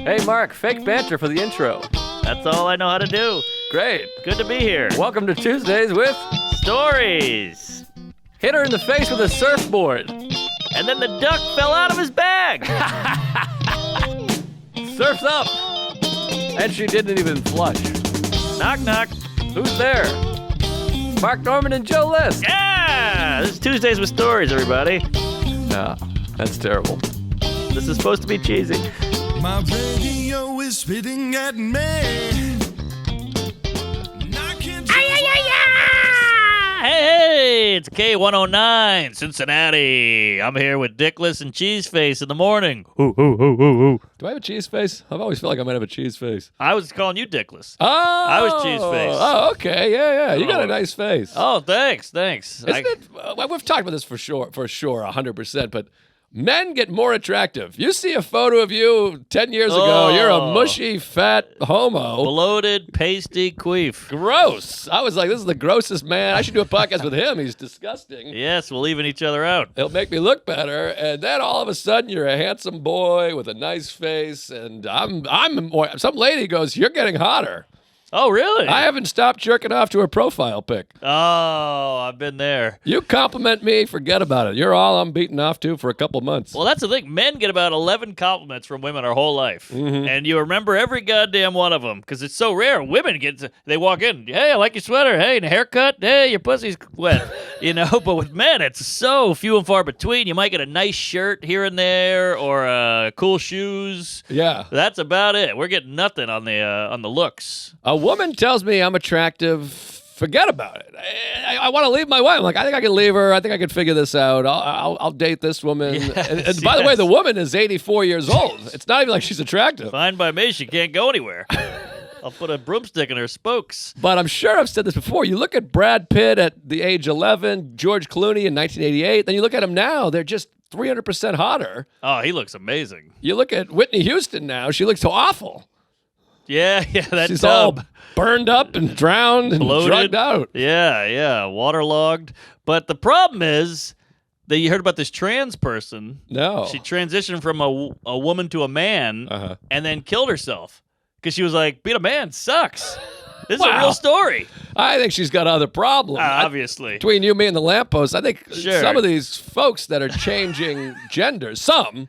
Hey, Mark, fake banter for the intro. That's all I know how to do. Great. Good to be here. Welcome to Tuesdays with Stories. Hit her in the face with a surfboard. And then the duck fell out of his bag. Surf's up. And she didn't even flush. Knock, knock. Who's there? Mark Norman and Joe List. Yeah! This is Tuesdays with Stories, everybody. No, that's terrible. This is supposed to be cheesy. My radio is spitting at me. Hey, it's K109, Cincinnati. I'm here with Dickless and Cheeseface in the morning. Do I have a cheese face? I've always felt like I might have a cheese face. I was calling you Dickless. Oh! I was Cheeseface. Oh, okay. Yeah. You got a nice face. Oh, thanks. Isn't it? We've talked about this for sure, 100%, but men get more attractive. You see a photo of you 10 years ago, you're a mushy, fat homo. Bloated, pasty queef. Gross. I was like, this is the grossest man. I should do a podcast with him. He's disgusting. Yes, we'll even each other out. It'll make me look better. And then all of a sudden, you're a handsome boy with a nice face. And some lady goes, you're getting hotter. Oh, really? I haven't stopped jerking off to her profile pic. Oh, I've been there. You compliment me, forget about it. You're all I'm beating off to for a couple months. Well, that's the thing. Men get about 11 compliments from women our whole life. Mm-hmm. And you remember every goddamn one of them because it's so rare. Women they walk in, hey, I like your sweater. Hey, and a haircut. Hey, your pussy's wet. But with men, it's so few and far between. You might get a nice shirt here and there or cool shoes. Yeah. That's about it. We're getting nothing on the looks. A woman tells me I'm attractive, forget about it. I want to leave my wife. I'm like, I think I can leave her. I think I can figure this out. I'll date this woman. Yes, and by the way, the woman is 84 years old. It's not even like she's attractive. Fine by me. She can't go anywhere. I'll put a broomstick in her spokes. But I'm sure I've said this before. You look at Brad Pitt at the age 11, George Clooney in 1988, then you look at them now, they're just 300% hotter. Oh, he looks amazing. You look at Whitney Houston now, she looks so awful. Yeah, that She's tub. all burned up and drowned and Bloated. drugged out. Yeah, waterlogged. But the problem is that you heard about this trans person. No. She transitioned from a woman to a man and then killed herself because she was like, being a man sucks. This is a real story. I think she's got other problems. Obviously. Between you, me, and the lamppost, I think Sure. some of these folks that are changing genders, Some.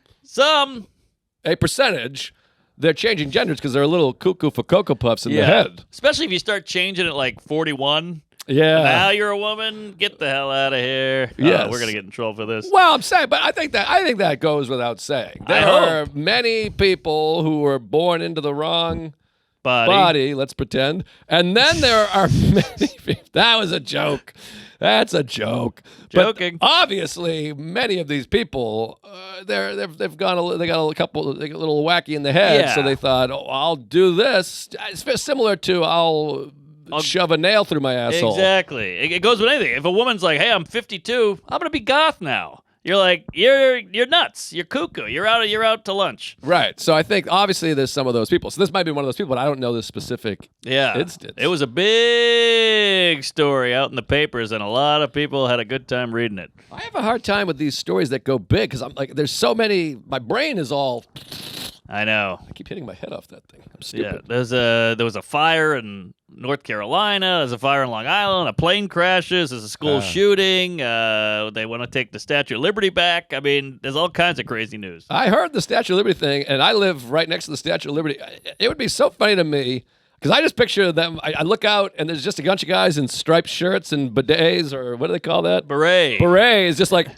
a percentage, they're changing genders because they're a little cuckoo for Cocoa Puffs in the head. Especially if you start changing at like 41. Yeah. Now you're a woman. Get the hell out of here. Yes. We're going to get in trouble for this. Well, I'm saying, but I think that goes without saying. There are many people who were born into the wrong body, let's pretend. And then there are many people. That was a joke. That's a joke. Joking. But obviously, many of these people, they got a little wacky in the head, Yeah. so they thought, I'll do this. It's similar to I'll shove a nail through my asshole. Exactly. It goes with anything. If a woman's like, hey, I'm 52, I'm going to be goth now. You're like, you're nuts. You're cuckoo. You're out to lunch. Right. So I think obviously there's some of those people. So this might be one of those people, but I don't know this specific instance. It was a big story out in the papers, and a lot of people had a good time reading it. I have a hard time with these stories that go big because I'm like, there's so many. My brain is all. I know. I keep hitting my head off that thing. I'm stupid. Yeah, there was a fire in North Carolina. There's a fire in Long Island. A plane crashes. There's a school shooting. They want to take the Statue of Liberty back. I mean, there's all kinds of crazy news. I heard the Statue of Liberty thing, and I live right next to the Statue of Liberty. It would be so funny to me because I just picture them. I look out, and there's just a bunch of guys in striped shirts and bidets, or what do they call that? Berets, just like.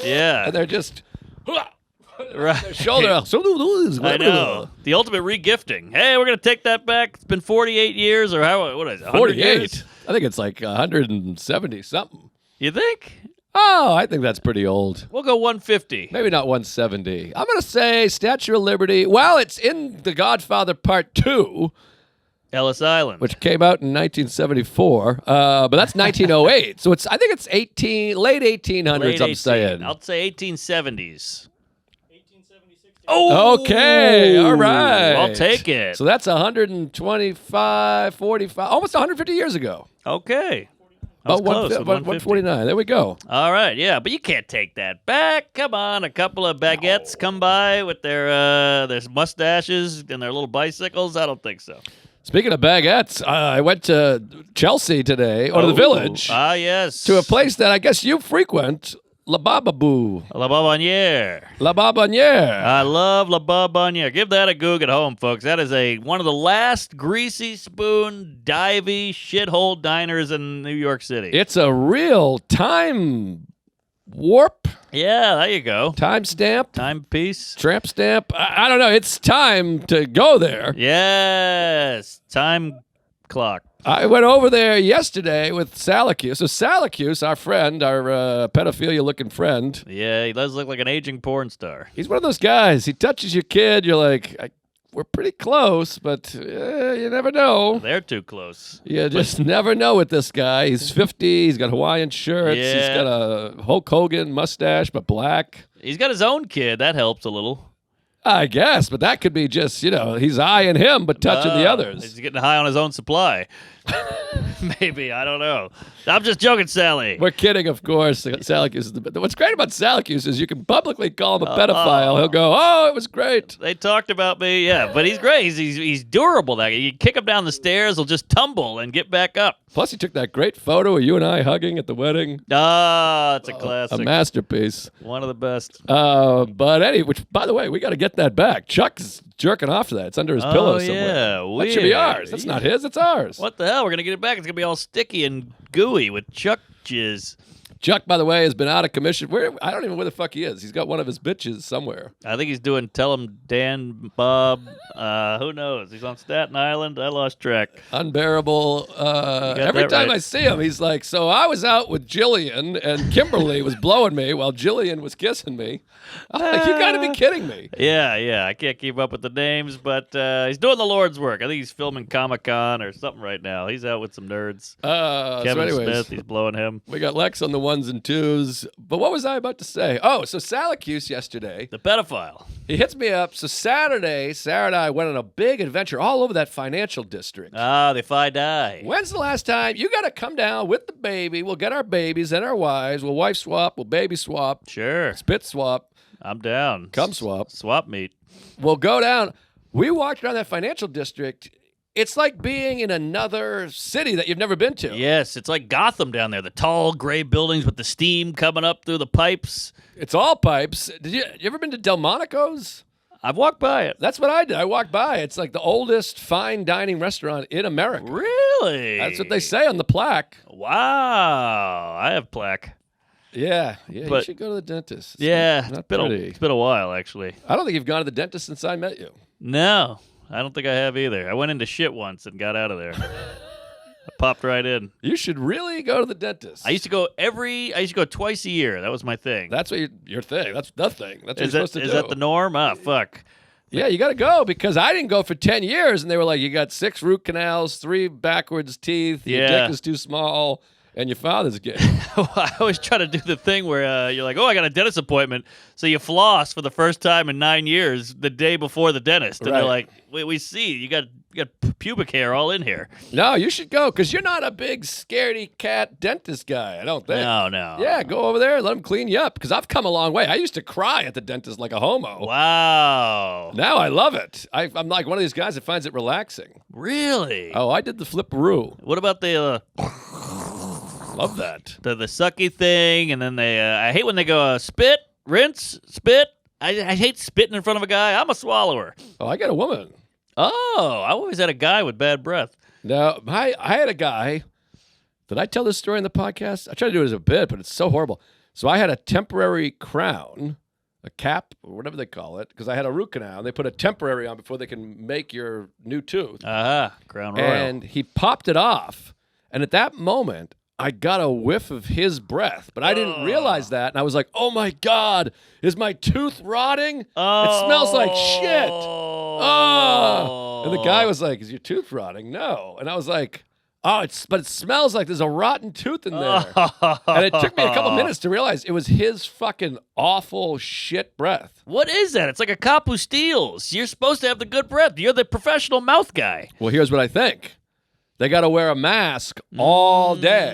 Yeah. And they're just. Right. Their shoulder. I know. The ultimate regifting. Hey, we're going to take that back. It's been 48 years, or what is it? 48. I think it's like 170 something. You think? Oh, I think that's pretty old. We'll go 150. Maybe not 170. I'm going to say Statue of Liberty. Well, it's in The Godfather Part 2. Ellis Island. Which came out in 1974. But that's 1908. So I think it's late 1800s, I'm saying. I'll say 1870s. Oh, okay, all right. I'll take it. So that's 125, 45, almost 150 years ago. Okay. I was Oh, close with 149. There we go. All right, yeah, but you can't take that back. Come on, a couple of baguettes come by with their mustaches and their little bicycles. I don't think so. Speaking of baguettes, I went to Chelsea today, or to the village. Ah, yes. To a place that I guess you frequent, La Bababoo. La Babanière. La Babanière. I love La Babanière. Give that a goog at home, folks. That is one of the last greasy spoon, divey, shithole diners in New York City. It's a real time warp. Yeah, there you go. Time stamp. Timepiece. Tramp stamp. I don't know. It's time to go there. Yes. Time clock. I went over there yesterday with Salacuse. So Salacuse, our friend, our pedophilia-looking friend. Yeah, he does look like an aging porn star. He's one of those guys. He touches your kid. You're like, we're pretty close, but you never know. They're too close. You just never know with this guy. He's 50. He's got Hawaiian shirts. Yeah. He's got a Hulk Hogan mustache, but black. He's got his own kid. That helps a little. I guess, but that could be just, he's eyeing him, but touching the others. He's getting high on his own supply. Maybe. I don't know. I'm just joking, Sally. We're kidding, of course. Salacuse is what's great about Salacuse is you can publicly call him a pedophile. He'll go, oh, it was great. They talked about me, yeah, but he's great. He's durable. That guy. You kick him down the stairs, he'll just tumble and get back up. Plus, he took that great photo of you and I hugging at the wedding. Ah, it's a classic. A masterpiece. One of the best. But anyway, which, by the way, we got to get that back. Chuck's jerking off to that. It's under his pillow somewhere. Yeah, that should be ours. That's not his. It's ours. What the hell? We're going to get it back. It's going to be all sticky and gooey with Chuck jizz. Chuck, by the way, has been out of commission. I don't even know where the fuck he is. He's got one of his bitches somewhere. I think he's doing Tell Him Dan Bob. Who knows? He's on Staten Island. I lost track. Unbearable. Every time I see him, he's like, so I was out with Jillian, and Kimberly was blowing me while Jillian was kissing me. I'm like, you got to be kidding me. Yeah. I can't keep up with the names, but he's doing the Lord's work. I think he's filming Comic-Con or something right now. He's out with some nerds. Kevin Smith, he's blowing him. We got Lex on the ones and twos. But what was I about to say? Oh, so Salacuse yesterday. The pedophile. He hits me up. So Saturday, Sarah and I went on a big adventure all over that financial district. Ah, the Phi Die. When's the last time? You got to come down with the baby. We'll get our babies and our wives. We'll wife swap. We'll baby swap. Sure. Spit swap. I'm down. Cum swap. Swap meet. We'll go down. We walked around that financial district. It's like being in another city that you've never been to. Yes, it's like Gotham down there. The tall gray buildings with the steam coming up through the pipes. It's all pipes. You ever been to Delmonico's? I've walked by it. That's what I did. I walked by. It's like the oldest fine dining restaurant in America. Really? That's what they say on the plaque. Wow. I have plaque. Yeah, but you should go to the dentist. It's been a while, actually. I don't think you've gone to the dentist since I met you. No, I don't think I have either. I went into shit once and got out of there. I popped right in. You should really go to the dentist. I used to go twice a year. That was my thing. That's what your thing. That's the thing. That's what you're supposed to do. Is that the norm? Ah, fuck. Yeah, you got to go because I didn't go for 10 years, and they were like, you got 6 root canals, 3 backwards teeth, your dick is too small, and your father's gay. I always try to do the thing where you're like, oh, I got a dentist appointment. So you floss for the first time in 9 years the day before the dentist. And they're like, we see, you got pubic hair all in here. No, you should go because you're not a big scaredy cat dentist guy, I don't think. No. Yeah, go over there, let them clean you up because I've come a long way. I used to cry at the dentist like a homo. Wow. Now I love it. I'm like one of these guys that finds it relaxing. Really? Oh, I did the flipperoo. What about the... Love that. The sucky thing, and then I hate when they go spit, rinse, spit. I hate spitting in front of a guy. I'm a swallower. Oh, I got a woman. Oh, I always had a guy with bad breath. No, I had a guy. Did I tell this story in the podcast? I try to do it as a bit, but it's so horrible. So I had a temporary crown, a cap, or whatever they call it, because I had a root canal. And they put a temporary on before they can make your new tooth. Crown Royal. And he popped it off. And at that moment, I got a whiff of his breath, but I didn't realize that. And I was like, oh, my God, is my tooth rotting? Oh. It smells like shit. Oh. And the guy was like, is your tooth rotting? No. And I was like, but it smells like there's a rotten tooth in there. And it took me a couple minutes to realize it was his fucking awful shit breath. What is that? It's like a cop who steals. You're supposed to have the good breath. You're the professional mouth guy. Well, here's what I think. They got to wear a mask all day.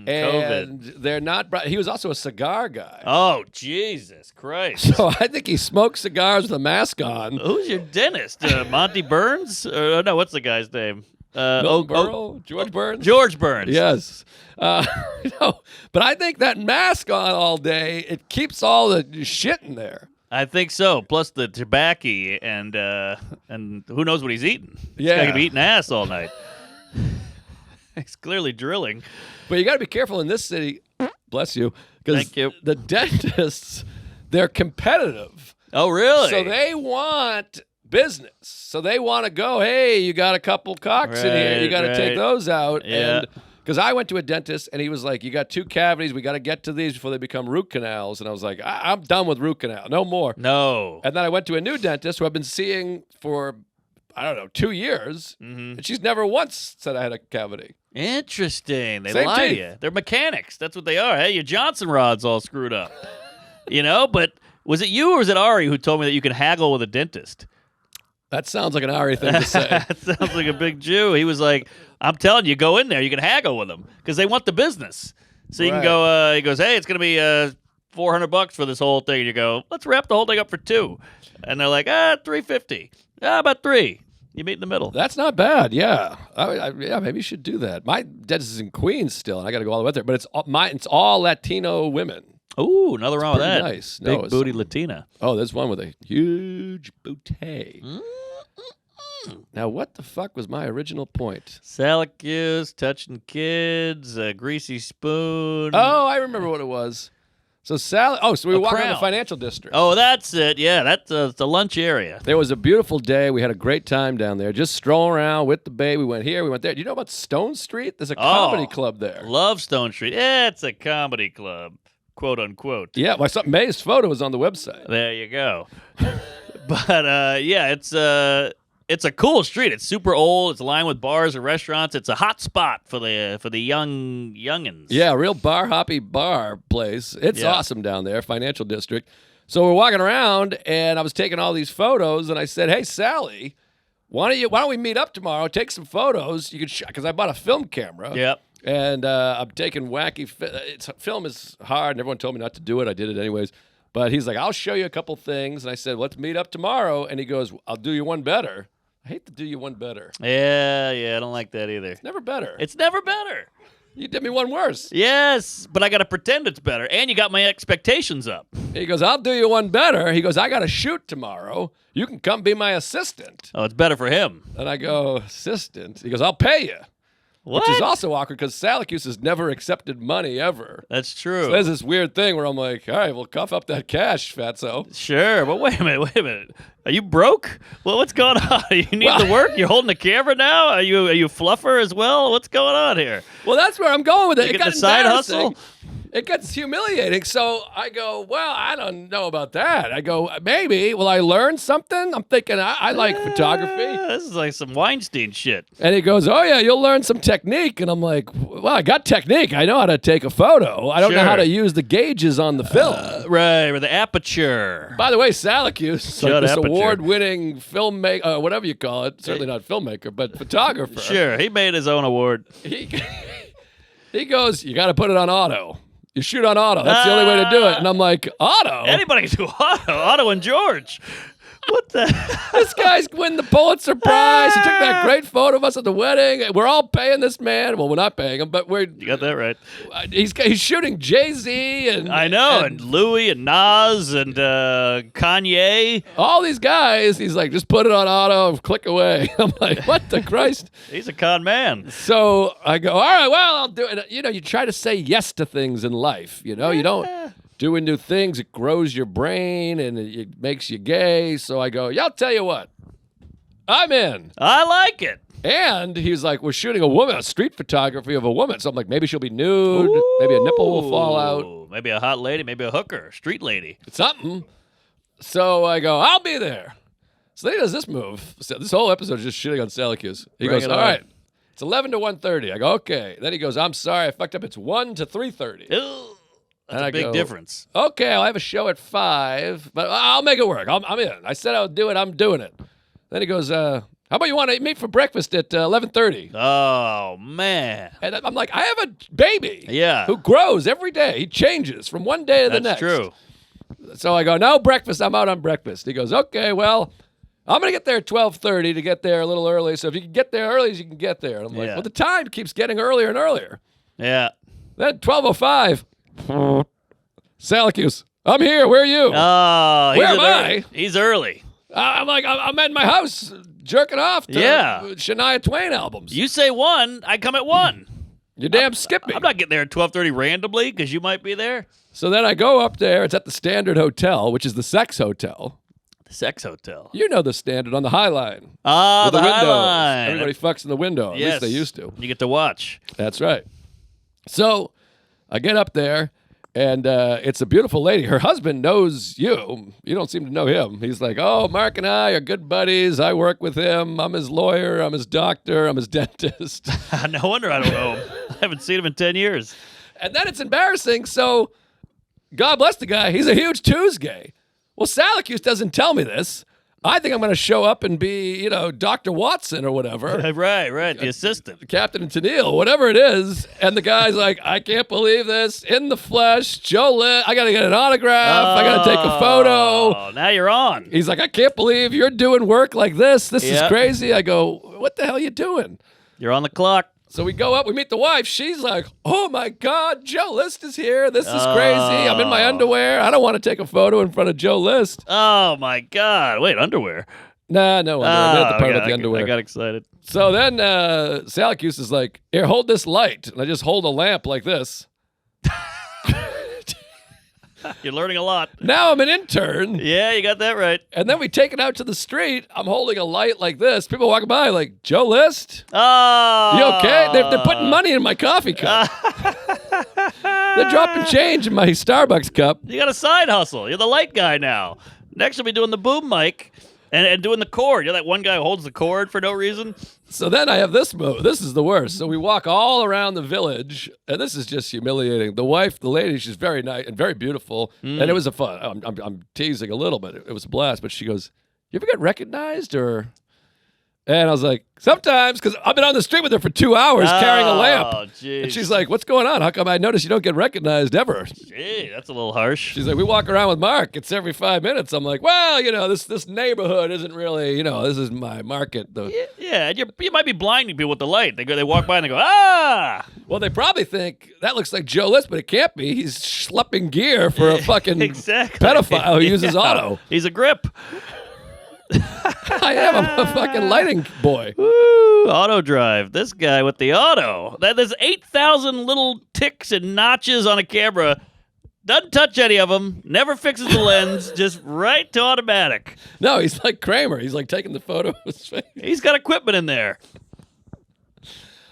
And COVID. they're not. He was also a cigar guy. Oh, Jesus Christ. So I think he smoked cigars with a mask on. Who's your dentist? Monty Burns? No, what's the guy's name? George Burns? George Burns. Yes. No, but I think that mask on all day, it keeps all the shit in there. I think so. Plus the tobacco and who knows what he's eating. Yeah. He's going to be eating ass all night. He's clearly drilling. But you got to be careful in this city. Bless you. Thank you. The dentists, they're competitive. Oh, really? So they want business. So they want to go, hey, you got a couple cocks in here. You got to take those out. Yeah. And because I went to a dentist and he was like, you got 2 cavities. We got to get to these before they become root canals. And I was like, I'm done with root canal. No more. No. And then I went to a new dentist who I've been seeing for, 2 years. Mm-hmm. And she's never once said I had a cavity. Interesting. They Same lie teeth. to you. They're mechanics. That's what they are. Hey, your Johnson rod's all screwed up. But was it you or was it Ari who told me that you can haggle with a dentist? That sounds like an Ari thing to say. That sounds like a big Jew. He was like, I'm telling you, go in there. You can haggle with them because they want the business. So you can go, he goes, hey, it's going to be $400 for this whole thing. And you go, let's wrap the whole thing up for $2. And they're like, $350. About $3. You meet in the middle. That's not bad. Yeah, yeah. Maybe you should do that. My dentist is in Queens still, and I got to go all the way there. But it's all Latino women. Ooh, nothing wrong with that. Nice. Big booty Latina. Oh, there's one with a huge booty. Now, what the fuck was my original point? Salacus, touching kids, a greasy spoon. Oh, I remember what it was. So so we were walking around the crown. financial district. Oh, that's it. Yeah, that's the lunch area. There was a beautiful day. We had a great time down there, just strolling around with the baby. We went here, we went there. Do you know about Stone Street? There's a comedy club there. Love Stone Street. Yeah, it's a comedy club, quote unquote. Yeah, May's photo was on the website. There you go. But yeah, it's a cool street. It's super old. It's lined with bars and restaurants. It's a hot spot for the youngins. Yeah, real bar hoppy bar place. It's awesome down there, financial district. So we're walking around, and I was taking all these photos, and I said, "Hey, Sally, why don't we meet up tomorrow? Take some photos. You could because I bought a film camera. Yep. And I'm taking wacky. Film is hard, and everyone told me not to do it. I did it anyways. But he's like, I'll show you a couple things, and I said, let's meet up tomorrow. And he goes, I'll do you one better. I hate to do you one better. Yeah, I don't like that either. It's never better. It's never better. You did me one worse. Yes, but I got to pretend it's better, and you got my expectations up. He goes, I'll do you one better. He goes, I got to shoot tomorrow. You can come be my assistant. Oh, it's better for him. And I go, assistant? He goes, I'll pay you. What? Which is also awkward because Salacus has never accepted money ever. That's true. So there's this weird thing where I'm like, all right, well, cough up that cash, fatso. Sure, but wait a minute. Are you broke? Well, what's going on? You need the work? You're holding the camera now? Are you fluffer as well? What's going on here? Well, that's where I'm going with it. You It get got the side embarrassing. hustle? It gets humiliating. So I go, well, I don't know about that. I go, maybe. Will I learn something? I'm thinking I like photography. This is like some Weinstein shit. And he goes, oh, yeah, you'll learn some technique. And I'm like, well, I got technique. I know how to take a photo. I don't know how to use the gauges on the film. Right, or the aperture. By the way, Salacus, like this aperture. award-winning filmmaker, whatever you call it, certainly not filmmaker, but photographer. Sure, he made his own award. He goes, you got to put it on auto. You shoot on auto. That's the only way to do it. And I'm like, auto? Anybody can do Otto and George. What the? This guy's winning the Pulitzer Prize. He took that great photo of us at the wedding. We're all paying this man. Well, we're not paying him, but You got that right. He's shooting Jay-Z and I know, and Louis and Nas and Kanye. all these guys. He's like, just put it on auto and click away. I'm like, what the Christ? He's a con man. So I go, all right, well, I'll do it. You know, you try to say yes to things in life. You know, you don't. Doing new things, it grows your brain and it makes you gay. So I go, yeah, I'll tell you what. I'm in. I like it. And he's like, we're shooting a street photography of a woman. So I'm like, maybe she'll be nude. Maybe a nipple will fall out. Maybe a hot lady, maybe a hooker, street lady. Something. So I go, I'll be there. So then he does this move. So this whole episode is just shitting on Salacus. He goes, all right, it's 11 to 1:30. I go, okay. Then he goes, I'm sorry, I fucked up. It's 1 to 3:30. That's a big difference. Okay, I'll have a show at 5, but I'll make it work. I'm in. I said I would do it. I'm doing it. Then he goes, How about you want to meet for breakfast at 11:30? Oh, man. And I'm like, I have a baby who grows every day. He changes from one day to the next. That's true. So I go, no breakfast. I'm out on breakfast. He goes, okay, well, I'm going to get there at 12:30 to get there a little early. So if you can get there early as you can get there. And I'm like, well, the time keeps getting earlier and earlier. Yeah. Then 12:05, Syracuse, I'm here. Where are you? Oh, where am I? He's early. I'm like, I'm at my house jerking off to Shania Twain albums. You say 1, I come at 1. You damn skip me. I'm not getting there at 12:30 randomly because you might be there. So then I go up there. It's at the Standard Hotel, which is the sex hotel. The sex hotel. You know the Standard on the High Line. Ah, the High windows. Line. Everybody fucks in the window. At least they used to. You get to watch. That's right. So I get up there, and it's a beautiful lady. Her husband knows you. You don't seem to know him. He's like, oh, Mark and I are good buddies. I work with him. I'm his lawyer. I'm his doctor. I'm his dentist. No wonder I don't know him. I haven't seen him in 10 years. And then it's embarrassing. So God bless the guy. He's a huge Tuesday. Well, Syracuse doesn't tell me this. I think I'm going to show up and be, Dr. Watson or whatever. Right. The assistant. Captain and Tennille, whatever it is. And the guy's like, I can't believe this. In the flesh, Joe List. I got to get an autograph. I got to take a photo. Oh, now you're on. He's like, I can't believe you're doing work like this. This is crazy. I go, what the hell are you doing? You're on the clock. So we go up, we meet the wife. She's like, oh, my God, Joe List is here. This is crazy. I'm in my underwear. I don't want to take a photo in front of Joe List. Oh, my God. Wait, underwear? Nah, no underwear. I didn't have to part about the underwear. I got excited. So then Syracuse is like, here, hold this light. And I just hold a lamp like this. You're learning a lot. Now I'm an intern. Yeah, you got that right. And then we take it out to the street. I'm holding a light like this. People walking by like, Joe List? Oh. You okay? They're putting money in my coffee cup. They're dropping change in my Starbucks cup. You got a side hustle. You're the light guy now. Next you'll be doing the boom mic and doing the cord. You're that one guy who holds the cord for no reason. So then I have this move. This is the worst. So we walk all around the village, and this is just humiliating. The wife, the lady, she's very nice and very beautiful, and it was a fun. I'm teasing a little bit. It was a blast. But she goes, "You ever get recognized or?" And I was like, sometimes, because I've been on the street with her for 2 hours carrying a lamp. Geez. And she's like, what's going on? How come I notice you don't get recognized ever? Gee, that's a little harsh. She's like, we walk around with Mark. It's every 5 minutes. I'm like, well, this neighborhood isn't really, this is my market. Yeah, you might be blinding people with the light. They walk by and they go, ah! Well, they probably think, that looks like Joe List, but it can't be. He's schlepping gear for a fucking pedophile who uses auto. He's a grip. I am. I'm a fucking lighting boy. Woo, auto drive. This guy with the auto. There's 8,000 little ticks and notches on a camera. Doesn't touch any of them. Never fixes the lens. Just right to automatic. No, he's like Kramer. He's like taking the photo of his face. He's got equipment in there.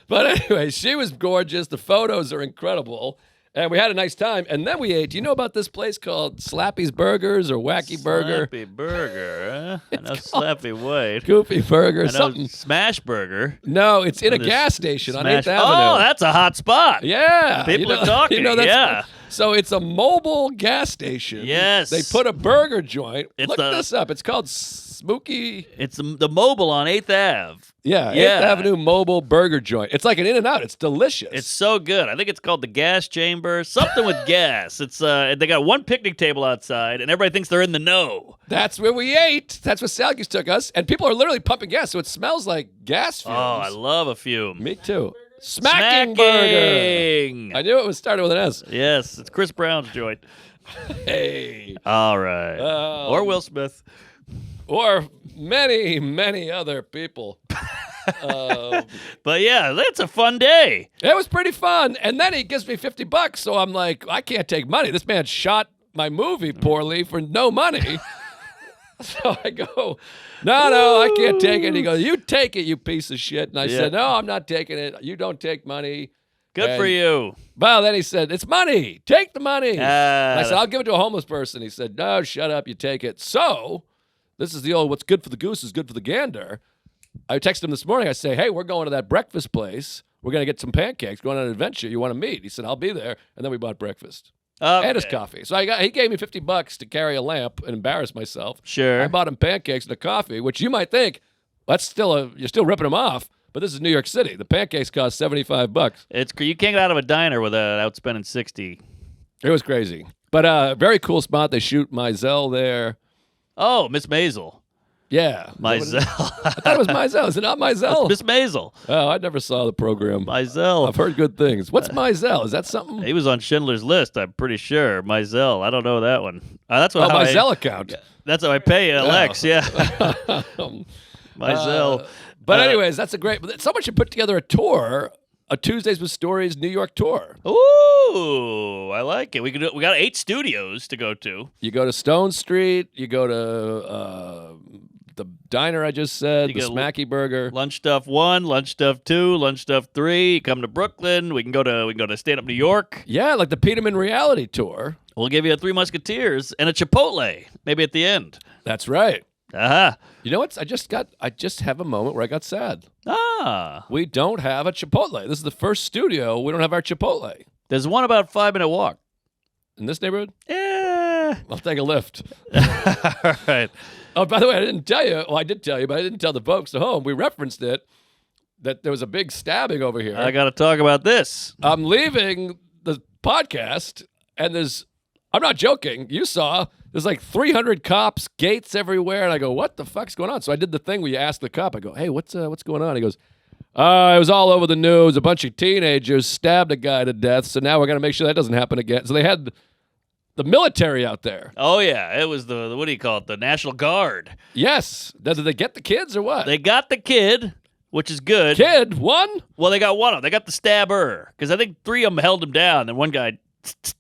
But anyway, she was gorgeous. The photos are incredible. And we had a nice time. And then we ate. Do you know about this place called Slappy's Burgers or Wacky Burger? Slappy Burger, huh? I know Slappy White. Goofy Burger. I know Something. Smash Burger. No, it's in a gas station on 8th Avenue. Oh, that's a hot spot. Yeah. People are talking. That's so it's a mobile gas station. Yes. They put a burger joint. Look this up. It's called Smokey. It's the mobile on 8th Ave. Yeah, 8th Avenue Mobile Burger Joint. It's like an In-N-Out. It's delicious. It's so good. I think it's called the Gas Chamber. Something with gas. It's they got one picnic table outside, and everybody thinks they're in the know. That's where we ate. That's where Syracuse took us. And people are literally pumping gas, so it smells like gas fumes. Oh, I love a fume. Me too. Smacking Burger. I knew it was started with an S. Yes, it's Chris Brown's joint. Hey. All right. Or Will Smith. Or many, many other people. But yeah, that's a fun day. It was pretty fun. And then he gives me $50, so I'm like, I can't take money. This man shot my movie poorly for no money. So I go, no, I can't take it. And he goes, you take it, you piece of shit. And I said, no, I'm not taking it. You don't take money. Good for you. Well, then he said, it's money. Take the money. I said, I'll give it to a homeless person. He said, no, shut up. You take it. So this is the old what's good for the goose is good for the gander. I texted him this morning. I say, hey, we're going to that breakfast place. We're going to get some pancakes, going on an adventure. You want to meet? He said, I'll be there. And then we bought breakfast. And his coffee. So he gave me $50 to carry a lamp and embarrass myself. Sure. I bought him pancakes and a coffee, which you might think, That's still you're still ripping them off. But this is New York City. The pancakes cost $75. You can't get out of a diner without spending $60. It was crazy. But very cool spot. They shoot Mizell there. Oh, Miss Maisel. Yeah. Mizell. I thought it was Mizell. Is it not Mizell? Miss Maisel. Oh, I never saw the program. Mizell. I've heard good things. What's Mizell? Is that something? He was on Schindler's List, I'm pretty sure. Mizell. I don't know that one. That's what Mizell account. That's how I pay Lex, yeah. Mizell. But anyways, that's a great. Someone should put together a tour, a Tuesdays with Stories New York tour. Ooh, I like it. We got 8 studios to go to. You go to Stone Street. You go to the diner I just said, the Smacky Burger. Lunch Stuff 1, Lunch Stuff 2, Lunch Stuff 3. You come to Brooklyn. We can go to Stand Up New York. Yeah, like the Peterman reality tour. We'll give you a 3 Musketeers and a Chipotle, maybe at the end. That's right. Uh-huh. You know what? I just have a moment where I got sad. Ah. We don't have a Chipotle. This is the first studio. We don't have our Chipotle. There's one about a 5-minute walk. In this neighborhood? Yeah. I'll take a lift. All right. Oh, by the way, I didn't tell you. Well, I did tell you, but I didn't tell the folks at home. We referenced it, that there was a big stabbing over here. I got to talk about this. I'm leaving the podcast, and I'm not joking. You saw, there's like 300 cops, gates everywhere, and I go, what the fuck's going on? So I did the thing where you ask the cop, I go, hey, what's going on? He goes, it was all over the news. A bunch of teenagers stabbed a guy to death, so now we're going to make sure that doesn't happen again. So they had the military out there. Oh, yeah. It was the what do you call it? The National Guard. Yes. Did they get the kids or what? They got the kid, which is good. Kid? One? Well, they got one of them. They got the stabber, because I think 3 of them held him down, and one guy...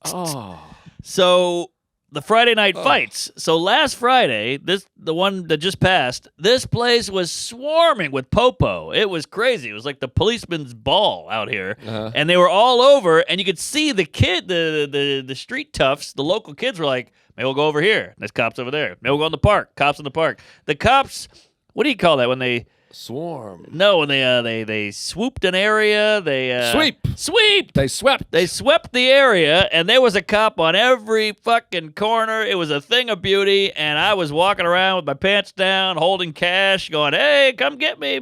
Oh. So the Friday night fights. So last Friday, the one that just passed, this place was swarming with popo. It was crazy. It was like the policeman's ball out here, and they were all over. And you could see the kid, the street toughs, the local kids were like, "Maybe we'll go over here. There's cops over there. Maybe we'll go in the park. Cops in the park." The cops. What do you call that when they? Swarm. No, when they swooped an area, they sweep. They swept. They swept the area, and there was a cop on every fucking corner. It was a thing of beauty, and I was walking around with my pants down, holding cash, going, "Hey, come get me."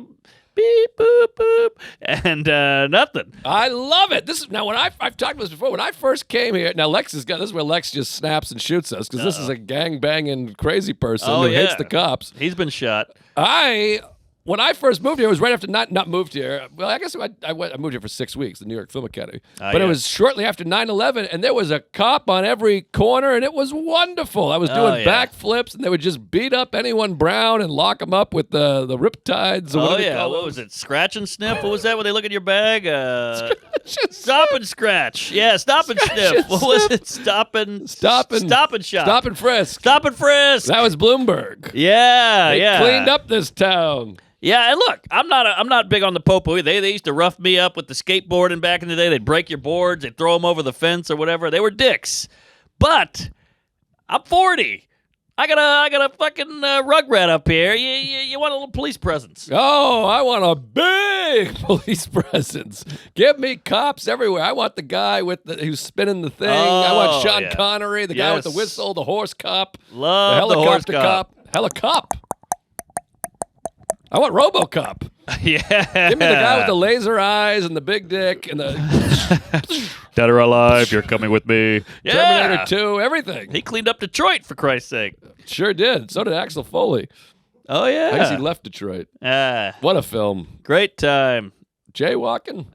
Beep, boop, boop. And nothing. I love it. This is now when I've talked about this before. When I first came here, now Lex this is where Lex just snaps and shoots us, because this is a gang banging crazy person who hates the cops. He's been shot. When I first moved here, it was right after not moved here. Well, I guess I moved here for 6 weeks, the New York Film Academy. But it was shortly after 9/11, and there was a cop on every corner, and it was wonderful. I was doing backflips, and they would just beat up anyone brown and lock them up with the riptides. What was it? Scratch and sniff? What was that when they look at your bag? Stop and scratch. Yeah, stop and sniff. What was it? Stop and shop. Stop and frisk. Stop and frisk. That was Bloomberg. Yeah, they cleaned up this town. Yeah, and look, I'm not big on the popo. They used to rough me up with the skateboarding back in the day. They'd break your boards, they'd throw them over the fence or whatever. They were dicks. But I'm 40. I got a fucking rugrat up here. You want a little police presence? Oh, I want a big police presence. Give me cops everywhere. I want the guy who's spinning the thing. I want Sean Connery, the guy with the whistle, the horse cop, Love the helicopter cop. Helicop. I want RoboCop. Yeah. Give me the guy with the laser eyes and the big dick and the Dead or alive, you're coming with me. Terminator 2, everything. He cleaned up Detroit, for Christ's sake. Sure did. So did Axel Foley. Oh, yeah. I guess he left Detroit. What a film. Great time. Jaywalking.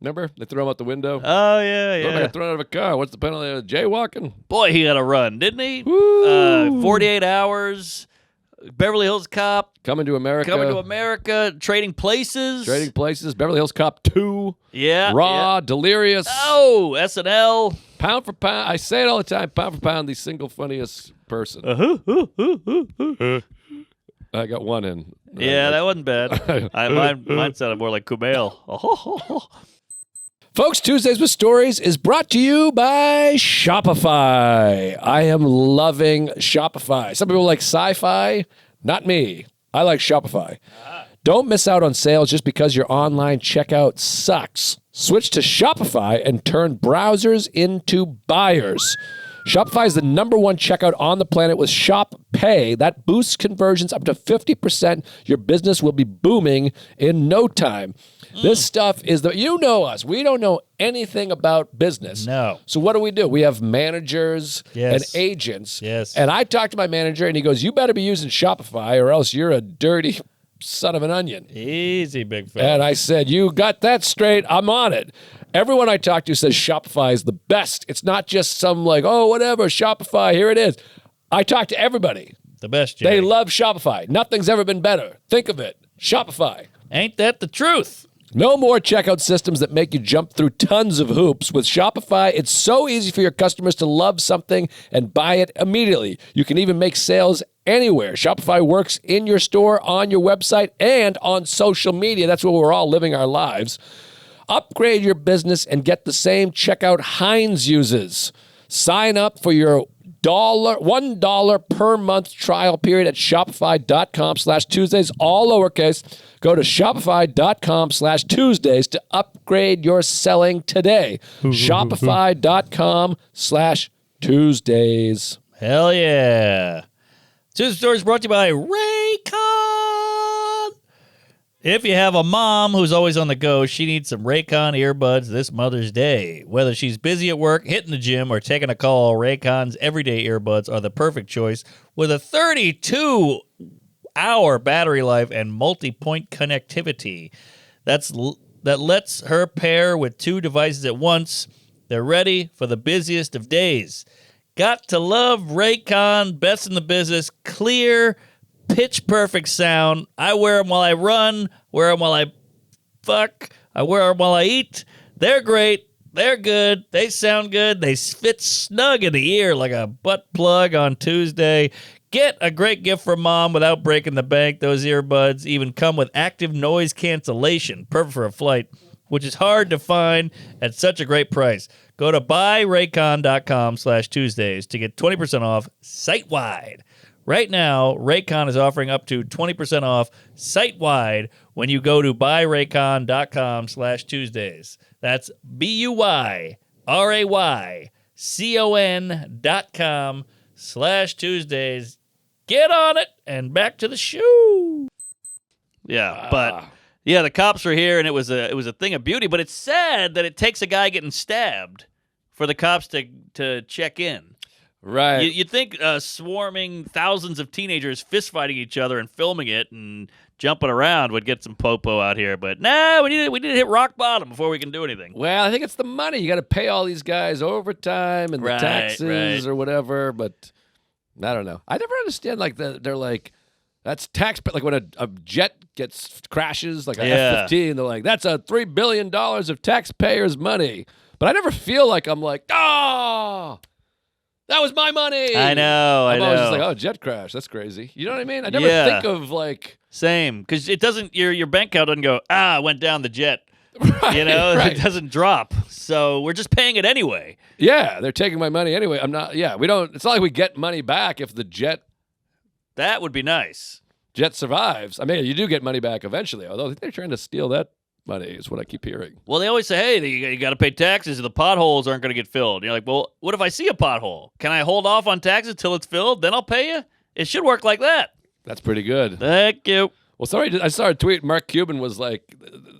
Remember? They threw him out the window. Oh, yeah. What if I got thrown out of a car? What's the penalty of jaywalking? Boy, he had a run, didn't he? 48 hours. Beverly Hills Cop. Coming to America. Trading Places. Beverly Hills Cop 2. Yeah. Raw. Delirious. Oh, SNL. Pound for pound. I say it all the time. Pound for pound, the single funniest person. I got one in. Yeah, that wasn't bad. Mine sounded more like Kumail. Folks, Tuesdays with Stories is brought to you by Shopify. I am loving Shopify. Some people like sci-fi. Not me. I like Shopify. Don't miss out on sales just because your online checkout sucks. Switch to Shopify and turn browsers into buyers. Shopify is the #1 checkout on the planet with Shop Pay. That boosts conversions up to 50%. Your business will be booming in no time. This stuff is you know us. We don't know anything about business. No. So what do? We have managers and agents. Yes. And I talked to my manager and he goes, you better be using Shopify or else you're a dirty son of an onion. Easy, big fella. And I said, you got that straight. I'm on it. Everyone I talk to says Shopify is the best. It's not just some whatever, Shopify, here it is. I talk to everybody. The best, Jay. They love Shopify. Nothing's ever been better. Think of it. Shopify. Ain't that the truth? No more checkout systems that make you jump through tons of hoops. With Shopify, it's so easy for your customers to love something and buy it immediately. You can even make sales anywhere. Shopify works in your store, on your website, and on social media. That's where we're all living our lives. Upgrade your business and get the same checkout Heinz uses. Sign up for your $1 per month trial period at shopify.com/Tuesdays, all lowercase. Go to shopify.com/Tuesdays to upgrade your selling today. Shopify.com/Tuesdays. Hell yeah. Tuesday Stories brought to you by Raycon. If you have a mom who's always on the go, she needs some Raycon earbuds this Mother's Day. Whether she's busy at work, hitting the gym, or taking a call, Raycon's everyday earbuds are the perfect choice with a 32-hour battery life and multi-point connectivity. That lets her pair with 2 devices at once. They're ready for the busiest of days. Got to love Raycon, best in the business, clear, pitch-perfect sound. I wear them while I run, wear them while I fuck, I wear them while I eat. They're great. They're good. They sound good. They fit snug in the ear like a butt plug on Tuesday. Get a great gift for mom without breaking the bank. Those earbuds even come with active noise cancellation, perfect for a flight, which is hard to find at such a great price. Go to buyraycon.com/Tuesdays to get 20% off site-wide. Right now, Raycon is offering up to 20% off site-wide when you go to buyraycon.com/Tuesdays. That's BUYRAYCON.com/Tuesdays. Get on it and back to the show. Yeah, but the cops were here and it was a thing of beauty, but it's sad that it takes a guy getting stabbed for the cops to check in. Right. You'd think swarming thousands of teenagers fist fighting each other and filming it and jumping around would get some popo out here, but we need to hit rock bottom before we can do anything. Well, I think it's the money. You got to pay all these guys overtime and the taxes or whatever, but I don't know. I never understand they're like that's tax, like when a jet crashes, like a F-15, they're like, that's a $3 billion of taxpayers' money. But I never feel like I'm like, that was my money. I know. I'm always just like, oh, jet crash. That's crazy. You know what I mean? I never think of same, because it doesn't. Your bank account doesn't go. It went down the jet. Right, it doesn't drop. So we're just paying it anyway. Yeah, they're taking my money anyway. I'm not. Yeah, we don't. It's not like we get money back if the jet. That would be nice. Jet survives. I mean, you do get money back eventually. Although I think they're trying to steal that money is what I keep hearing. Well, they always say, hey, you got to pay taxes or the potholes aren't going to get filled. And you're like, well, what if I see a pothole? Can I hold off on taxes till it's filled? Then I'll pay you? It should work like that. That's pretty good. Thank you. Well, I saw a tweet. Mark Cuban was like,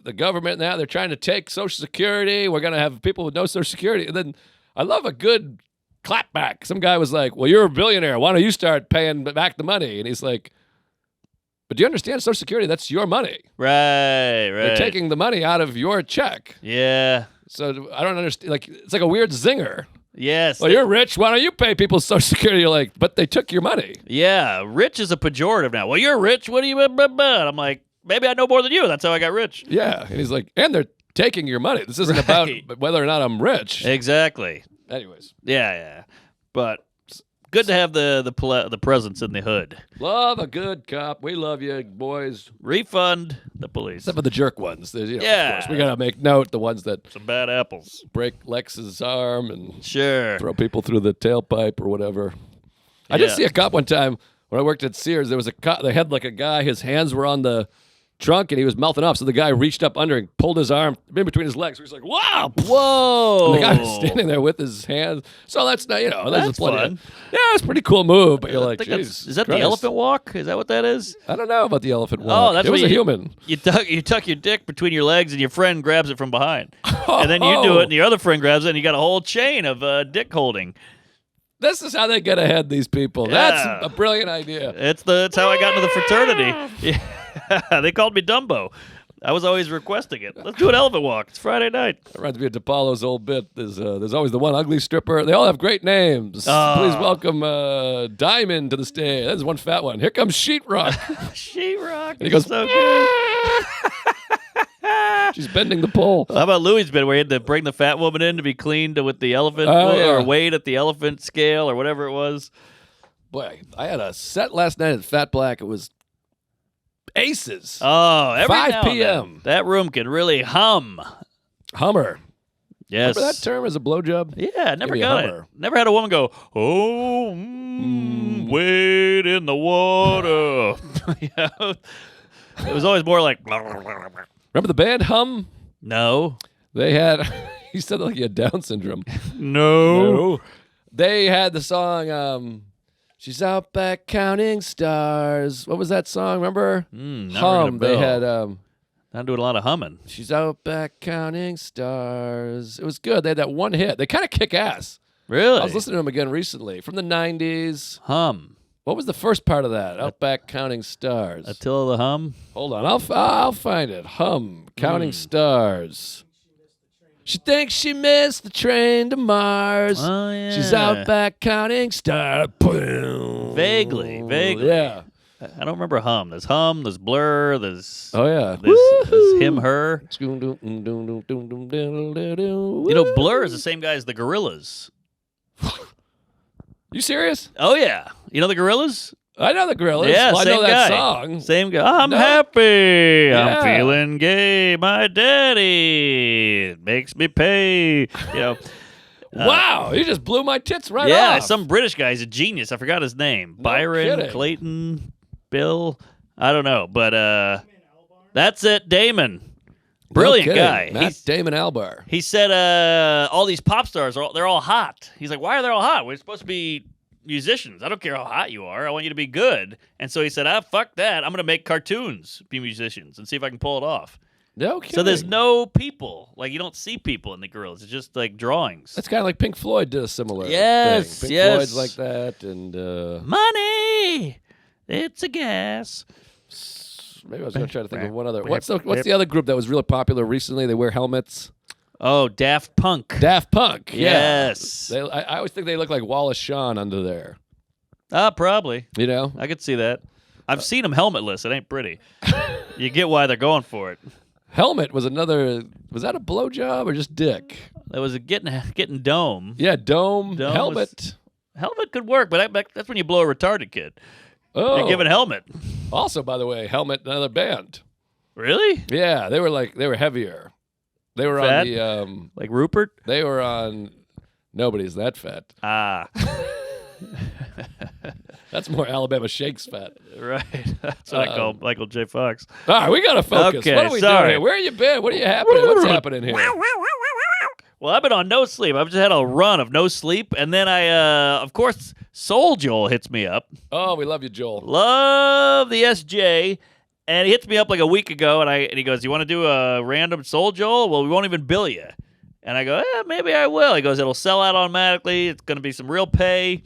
the government now, they're trying to take Social Security. We're going to have people with no Social Security. And then I love a good clapback. Some guy was like, well, you're a billionaire. Why don't you start paying back the money? And he's like, but do you understand Social Security? That's your money. Right. They're taking the money out of your check. Yeah. So I don't understand. Like, it's like a weird zinger. Yes. Well, you're rich. Why don't you pay people's Social Security? You're like, but they took your money. Yeah. Rich is a pejorative now. Well, you're rich. What do you... I'm like, maybe I know more than you. That's how I got rich. Yeah. And he's like, and they're taking your money. This isn't about whether or not I'm rich. Exactly. Anyways. Yeah. But good to have the presence in the hood. Love a good cop. We love you, boys. Refund the police. Except for the jerk ones. Of course. We got to make note, the ones that... Some bad apples. Break Lex's arm and... Sure. Throw people through the tailpipe or whatever. I did see a cop one time when I worked at Sears. There was a cop. They had like a guy. His hands were on the trunk and he was mouthing off. So the guy reached up under and pulled his arm in between his legs. So he's like, wow. Whoa. And the guy was standing there with his hands. So that's not, That's plenty fun. Yeah, it's a pretty cool move. But you're like, Is Jesus that Christ. the elephant walk? Is that what that is? I don't know about the elephant walk. Oh, that's it was what a human. You tuck your dick between your legs and your friend grabs it from behind. And then you do it and your other friend grabs it and you got a whole chain of dick holding. This is how they get ahead, these people. Yeah. That's a brilliant idea. That's how I got into the fraternity. Yeah. They called me Dumbo. I was always requesting it. Let's do an elephant walk. It's Friday night. That reminds me of DePaulo's old bit. There's always the one ugly stripper. They all have great names. Please welcome Diamond to the stage. There's one fat one. Here comes Sheetrock. Sheetrock. And he goes, so good. She's bending the pole. How about Louis' bit where he had to bring the fat woman in to be cleaned with the elephant yeah. or weighed at the elephant scale or whatever it was? Boy, I had a set last night at Fat Black. It was aces. Oh, every 5 now and p.m. then, that room can really hum. Hummer. Yes. Remember that term as a blowjob? Yeah, I never Give me a got it. hummer. Never had a woman go, wade in the water. You know? It was always more like, Remember the band Hum? no. They had, he said like he had Down syndrome. No. They had the song, She's Out Back Counting Stars. What was that song? Remember? Hum. They had, I'm doing a lot of humming. She's Out Back Counting Stars. It was good. They had that one hit. They kind of kick ass. Really? I was listening to them again recently from the 90s. Hum. What was the first part of that? Outback Counting Stars. Attila the Hum. Hold on, I'll find it. Hum, Counting Stars. She thinks she missed the train to Mars. Oh, yeah. She's out back counting stars. Boom. Vaguely. Yeah. I don't remember Hum. There's Hum, there's Blur, there's Oh yeah. there's him, her. You You know, Blur is the same guy as the Gorillas. You serious? Oh, yeah. You know the Gorillas? I know the Gorillas. Yeah, Well, I same know that guy. song. Same guy. I'm No. happy. Yeah. I'm feeling gay. My daddy makes me pay. You know. Wow, you just blew my tits right Yeah, off. some British guy. He's a genius. I forgot his name. Byron, kidding. Clayton, Bill. I don't know. But that's it. Damon. Brilliant No kidding. guy. Matt Damon Albar. He said all these pop stars, they're all hot. He's like, why are they all hot? We're supposed to be musicians. I don't care how hot you are. I want you to be good. And so he said, fuck that. I'm going to make cartoons, be musicians, and see if I can pull it off. No kidding. So there's no people. Like, you don't see people in the Gorillas. It's just like drawings. That's kind of like Pink Floyd did a similar Yes, thing. Pink yes. Floyd's like that, and Money! It's a gas. maybe I was going to try to think of one other. What's the other group that was really popular recently? They wear helmets. Oh, Daft Punk. Daft Punk. Yes. Yeah. I always think they look like Wallace Shawn under there. Probably. You know? I could see that. I've seen them helmetless. It ain't pretty. You get why they're going for it. Helmet was another. Was that a blowjob or just dick? That was a getting dome. Yeah, dome Dome helmet. Helmet could work, but that's when you blow a retarded kid. Oh, You're giving helmet. also, by the way, Helmet, another band. Really? Yeah, they were heavier. They were Fat? on the. Like Rupert? They were on. Nobody's that fat. Ah. That's more Alabama Shakes fat. Right. That's what I call Michael J. Fox. All right, we gotta focus. Okay, what are we sorry. doing here? Where you been? What are you happening? What's happening here? Well, I've been on no sleep. I've just had a run of no sleep. And then of course, Soul Joel hits me up. Oh, we love you, Joel. Love the SJ. And he hits me up like a week ago, and he goes, you want to do a random Soul Joel? Well, we won't even bill you. And I go, maybe I will. He goes, it'll sell out automatically. It's going to be some real pay.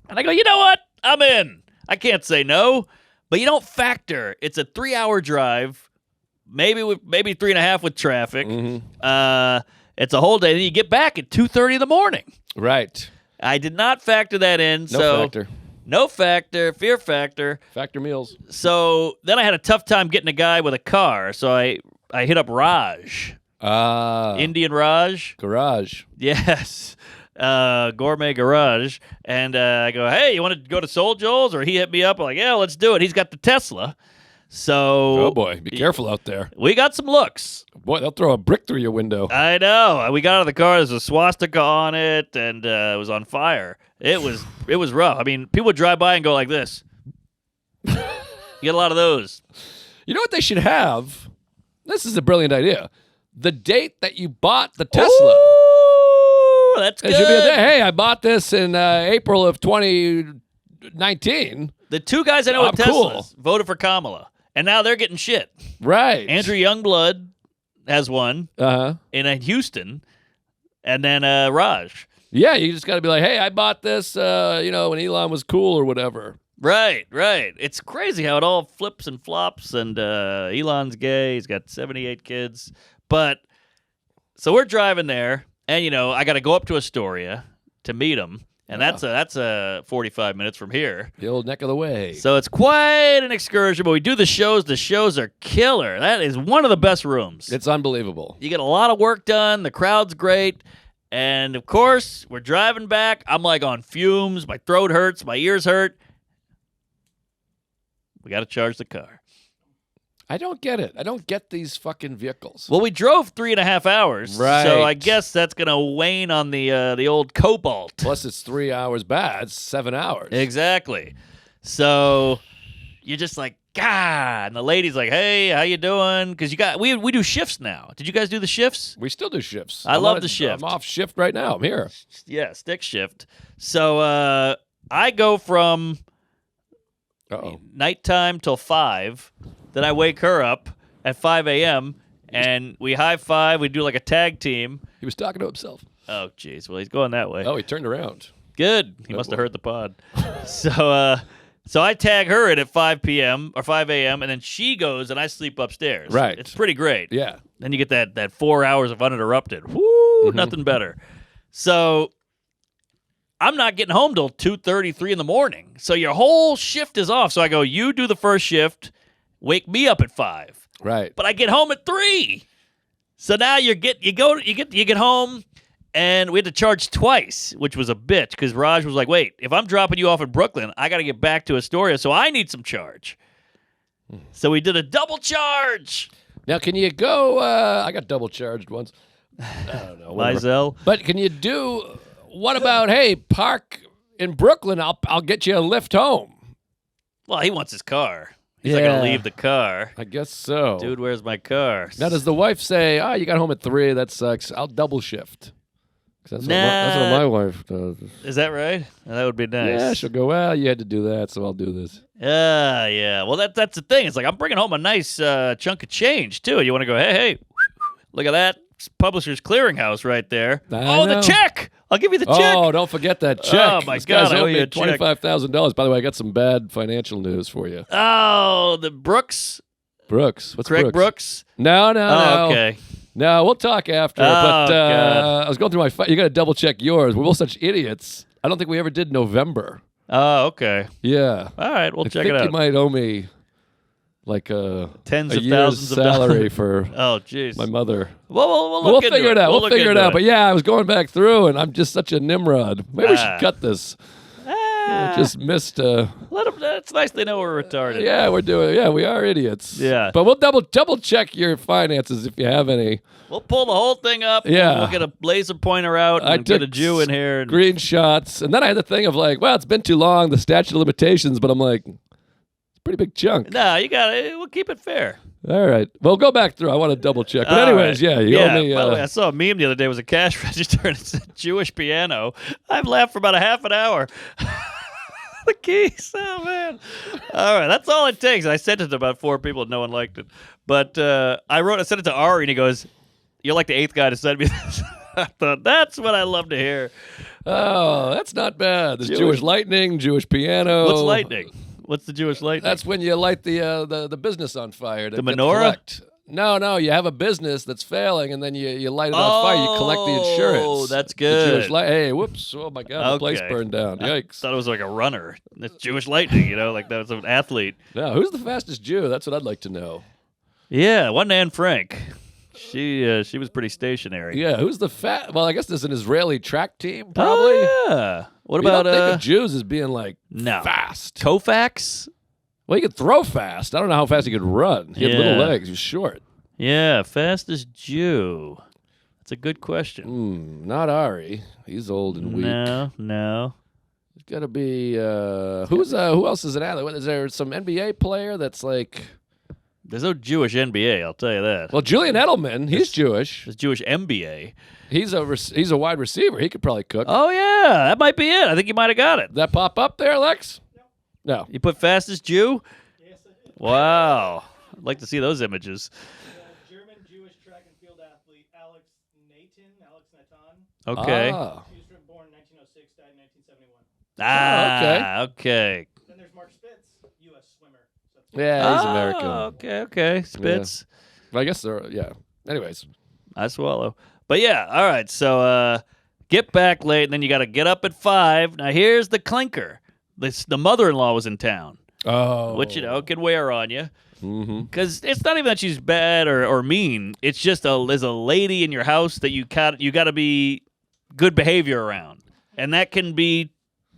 And I go, you know what? I'm in. I can't say no. But you don't factor. It's a 3-hour drive, maybe 3.5 with traffic. Mm-hmm. It's a whole day. Then you get back at 2:30 in the morning. Right. I did not factor that in. No factor. No factor. Fear factor. Factor meals. So then I had a tough time getting a guy with a car. So I hit up Raj. Indian Raj. Garage. Yes. Gourmet Garage. And I go, hey, you want to go to Soul Joel's? Or he hit me up. I'm like, yeah, let's do it. He's got the Tesla. So. Oh, boy. Be careful out there. We got some looks. Boy, they'll throw a brick through your window. I know. We got out of the car. There's a swastika on it, and it was on fire. It was rough. I mean, people would drive by and go like this. You get a lot of those. You know what they should have? This is a brilliant idea. The date that you bought the Tesla. Ooh, that's good. It should be hey, I bought this in April of 2019. The two guys I know with Teslas cool. voted for Kamala, and now they're getting shit. Right. Andrew Youngblood has one in Houston, and then Raj. Yeah, you just got to be like, hey, I bought this, when Elon was cool or whatever. Right. It's crazy how it all flips and flops, and Elon's gay. He's got 78 kids. But, so we're driving there, and, I got to go up to Astoria to meet him, and that's 45 minutes from here. The old neck of the way. So it's quite an excursion, but we do the shows. The shows are killer. That is one of the best rooms. It's unbelievable. You get a lot of work done. The crowd's great. And, of course, we're driving back. I'm, like, on fumes. My throat hurts. My ears hurt. We got to charge the car. I don't get it. I don't get these fucking vehicles. Well, we drove 3.5 hours. Right. So I guess that's going to wane on the old Cobalt. Plus, it's 3 hours bad. It's 7 hours. Exactly. So you're just like, God. And the lady's like, hey, how you doing? Because we do shifts now. Did you guys do the shifts? We still do shifts. I love the shift. I'm off shift right now. I'm here. Yeah, stick shift. So I go from nighttime till 5. Then I wake her up at 5 a.m. and we high five. We do like a tag team. He was talking to himself. Oh, jeez. Well, he's going that way. Oh, he turned around. Good. He must have heard the pod. So I tag her in at 5 p.m. or 5 a.m. and then she goes and I sleep upstairs. Right. It's pretty great. Yeah. Then you get that 4 hours of uninterrupted. Woo! Nothing better. So I'm not getting home till 2:30, 3 in the morning. So your whole shift is off. So I go, you do the first shift. Wake me up at 5. Right. But I get home at 3. So now you get home, and we had to charge twice, which was a bitch because Raj was like, "Wait, if I'm dropping you off in Brooklyn, I got to get back to Astoria, so I need some charge." So we did a double charge. Now, can you go? I got double charged once. I don't know. Mizell. But can you do? What about park in Brooklyn? I'll get you a lift home. Well, he wants his car. He's not going to leave the car. I guess so. Dude, where's my car? Now, does the wife say, you got home at 3, that sucks, I'll double shift? That's what my wife does. Is that right? That would be nice. Yeah, she'll go, well, you had to do that, so I'll do this. Yeah. Well, that's the thing. It's like I'm bringing home a nice chunk of change, too. You want to go, hey, look at that. Publisher's Clearinghouse right there. The check! I'll give you the check. Oh, don't forget that check. Oh, my God. I owe you $25,000. By the way, I got some bad financial news for you. Oh, the Brooks? What's Craig Brooks? No. Okay. No, we'll talk after. But I was going through my you got to double check yours. We're both such idiots. I don't think we ever did November. Oh, okay. Yeah. All right, we'll check it out. I think you might owe me like tens a of year's thousands of salary dollars. for my mother. Well, we'll figure it out. We'll figure it out. But yeah, I was going back through, and I'm just such a Nimrod. Maybe we should cut this. I just missed. Let them. It's nice they know we're retarded. Yeah, we are idiots. Yeah. But we'll double check your finances if you have any. We'll pull the whole thing up. Yeah. We'll get a laser pointer out and get a Jew in here. And screenshots. And then I had the thing of like, well, it's been too long, the statute of limitations, but I'm like, pretty big chunk. No, you got it. We'll keep it fair. All right. Well, go back through. I want to double check. But anyways, you owe me. By the way, I saw a meme the other day. It was a cash register and it said Jewish piano. I've laughed for about a half an hour. The keys. Oh, man. All right. That's all it takes. I sent it to about 4 people and no one liked it. But I sent it to Ari and he goes, you're like the 8th guy to send me this. I thought, that's what I love to hear. Oh, that's not bad. There's Jewish lightning, Jewish piano. What's lightning? What's the Jewish lightning? That's when you light the business on fire. The menorah? No. You have a business that's failing, and then you light it on fire. You collect the insurance. Oh, that's good. Hey, whoops. Oh, my God. The place burned down. Yikes. I thought it was like a runner. That's Jewish lightning, like that was an athlete. No, who's the fastest Jew? That's what I'd like to know. Yeah, one Anne Frank. She was pretty stationary. Yeah, who's the Well, I guess there's an Israeli track team, probably. Oh, yeah. What about don't think of Jews as being like no fast? Koufax? Well, he could throw fast. I don't know how fast he could run. He had little legs. He was short. Yeah, fastest Jew. That's a good question. Not Ari. He's old and weak. No. It's got to be who else is an athlete? Is there some NBA player that's like There's no Jewish NBA, I'll tell you that. Well, Julian Edelman, he's Jewish. There's Jewish MBA. He's a wide receiver. He could probably cook. Oh, yeah. That might be it. I think you might have got it. That pop up there, Lex? No. You put fastest Jew? Yes, I did. Wow. I'd like to see those images. German Jewish track and field athlete Alex Natan. Okay. Ah. He was born in 1906, died in 1971. Okay. Then there's Mark Spitz, U.S. swimmer. So Yeah, he's American. Okay. Spitz. I guess they're, yeah. Anyways. I swallow. But yeah, all right. So get back late, and then you got to get up at 5. Now here's the clinker. The mother-in-law was in town, which can wear on you. Because it's not even that she's bad or mean. It's just there's a lady in your house that you got to be good behavior around, and that can be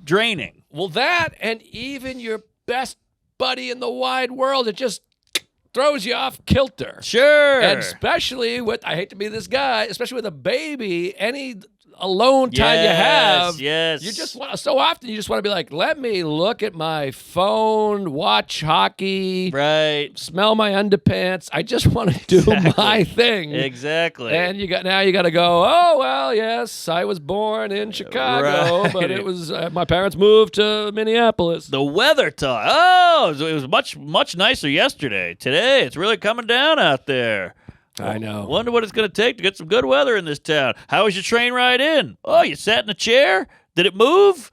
draining. Well, that and even your best buddy in the wide world, it just throws you off kilter. Sure. And especially with, I hate to be this guy, especially with a baby, any alone time you have. Yes. You just want, so often you just want to be like, let me look at my phone, watch hockey, Right. smell my underpants. I just want to do my thing. Exactly. And now you got to go, oh, well, yes, I was born in Chicago, Right. but it was, my parents moved to Minneapolis. The weather talk. Oh, it was much nicer yesterday. Today, it's really coming down out there. I know. Wonder what it's going to take to get some good weather in this town. How was your train ride in? Oh, you sat in a chair? Did it move?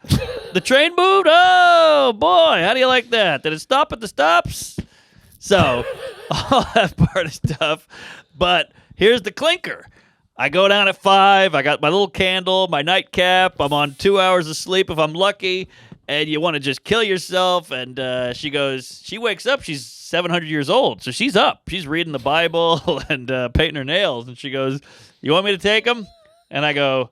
The train moved? Oh, boy. How do you like that? Did it stop at the stops? So, all that part of stuff. But here's the clinker. I go down at 5. I got my little candle, my nightcap. I'm on 2 hours of sleep if I'm lucky. And you want to just kill yourself. And she wakes up. She's 700 years old. So she's up. She's reading the Bible and painting her nails. And she goes, you want me to take them? And I go,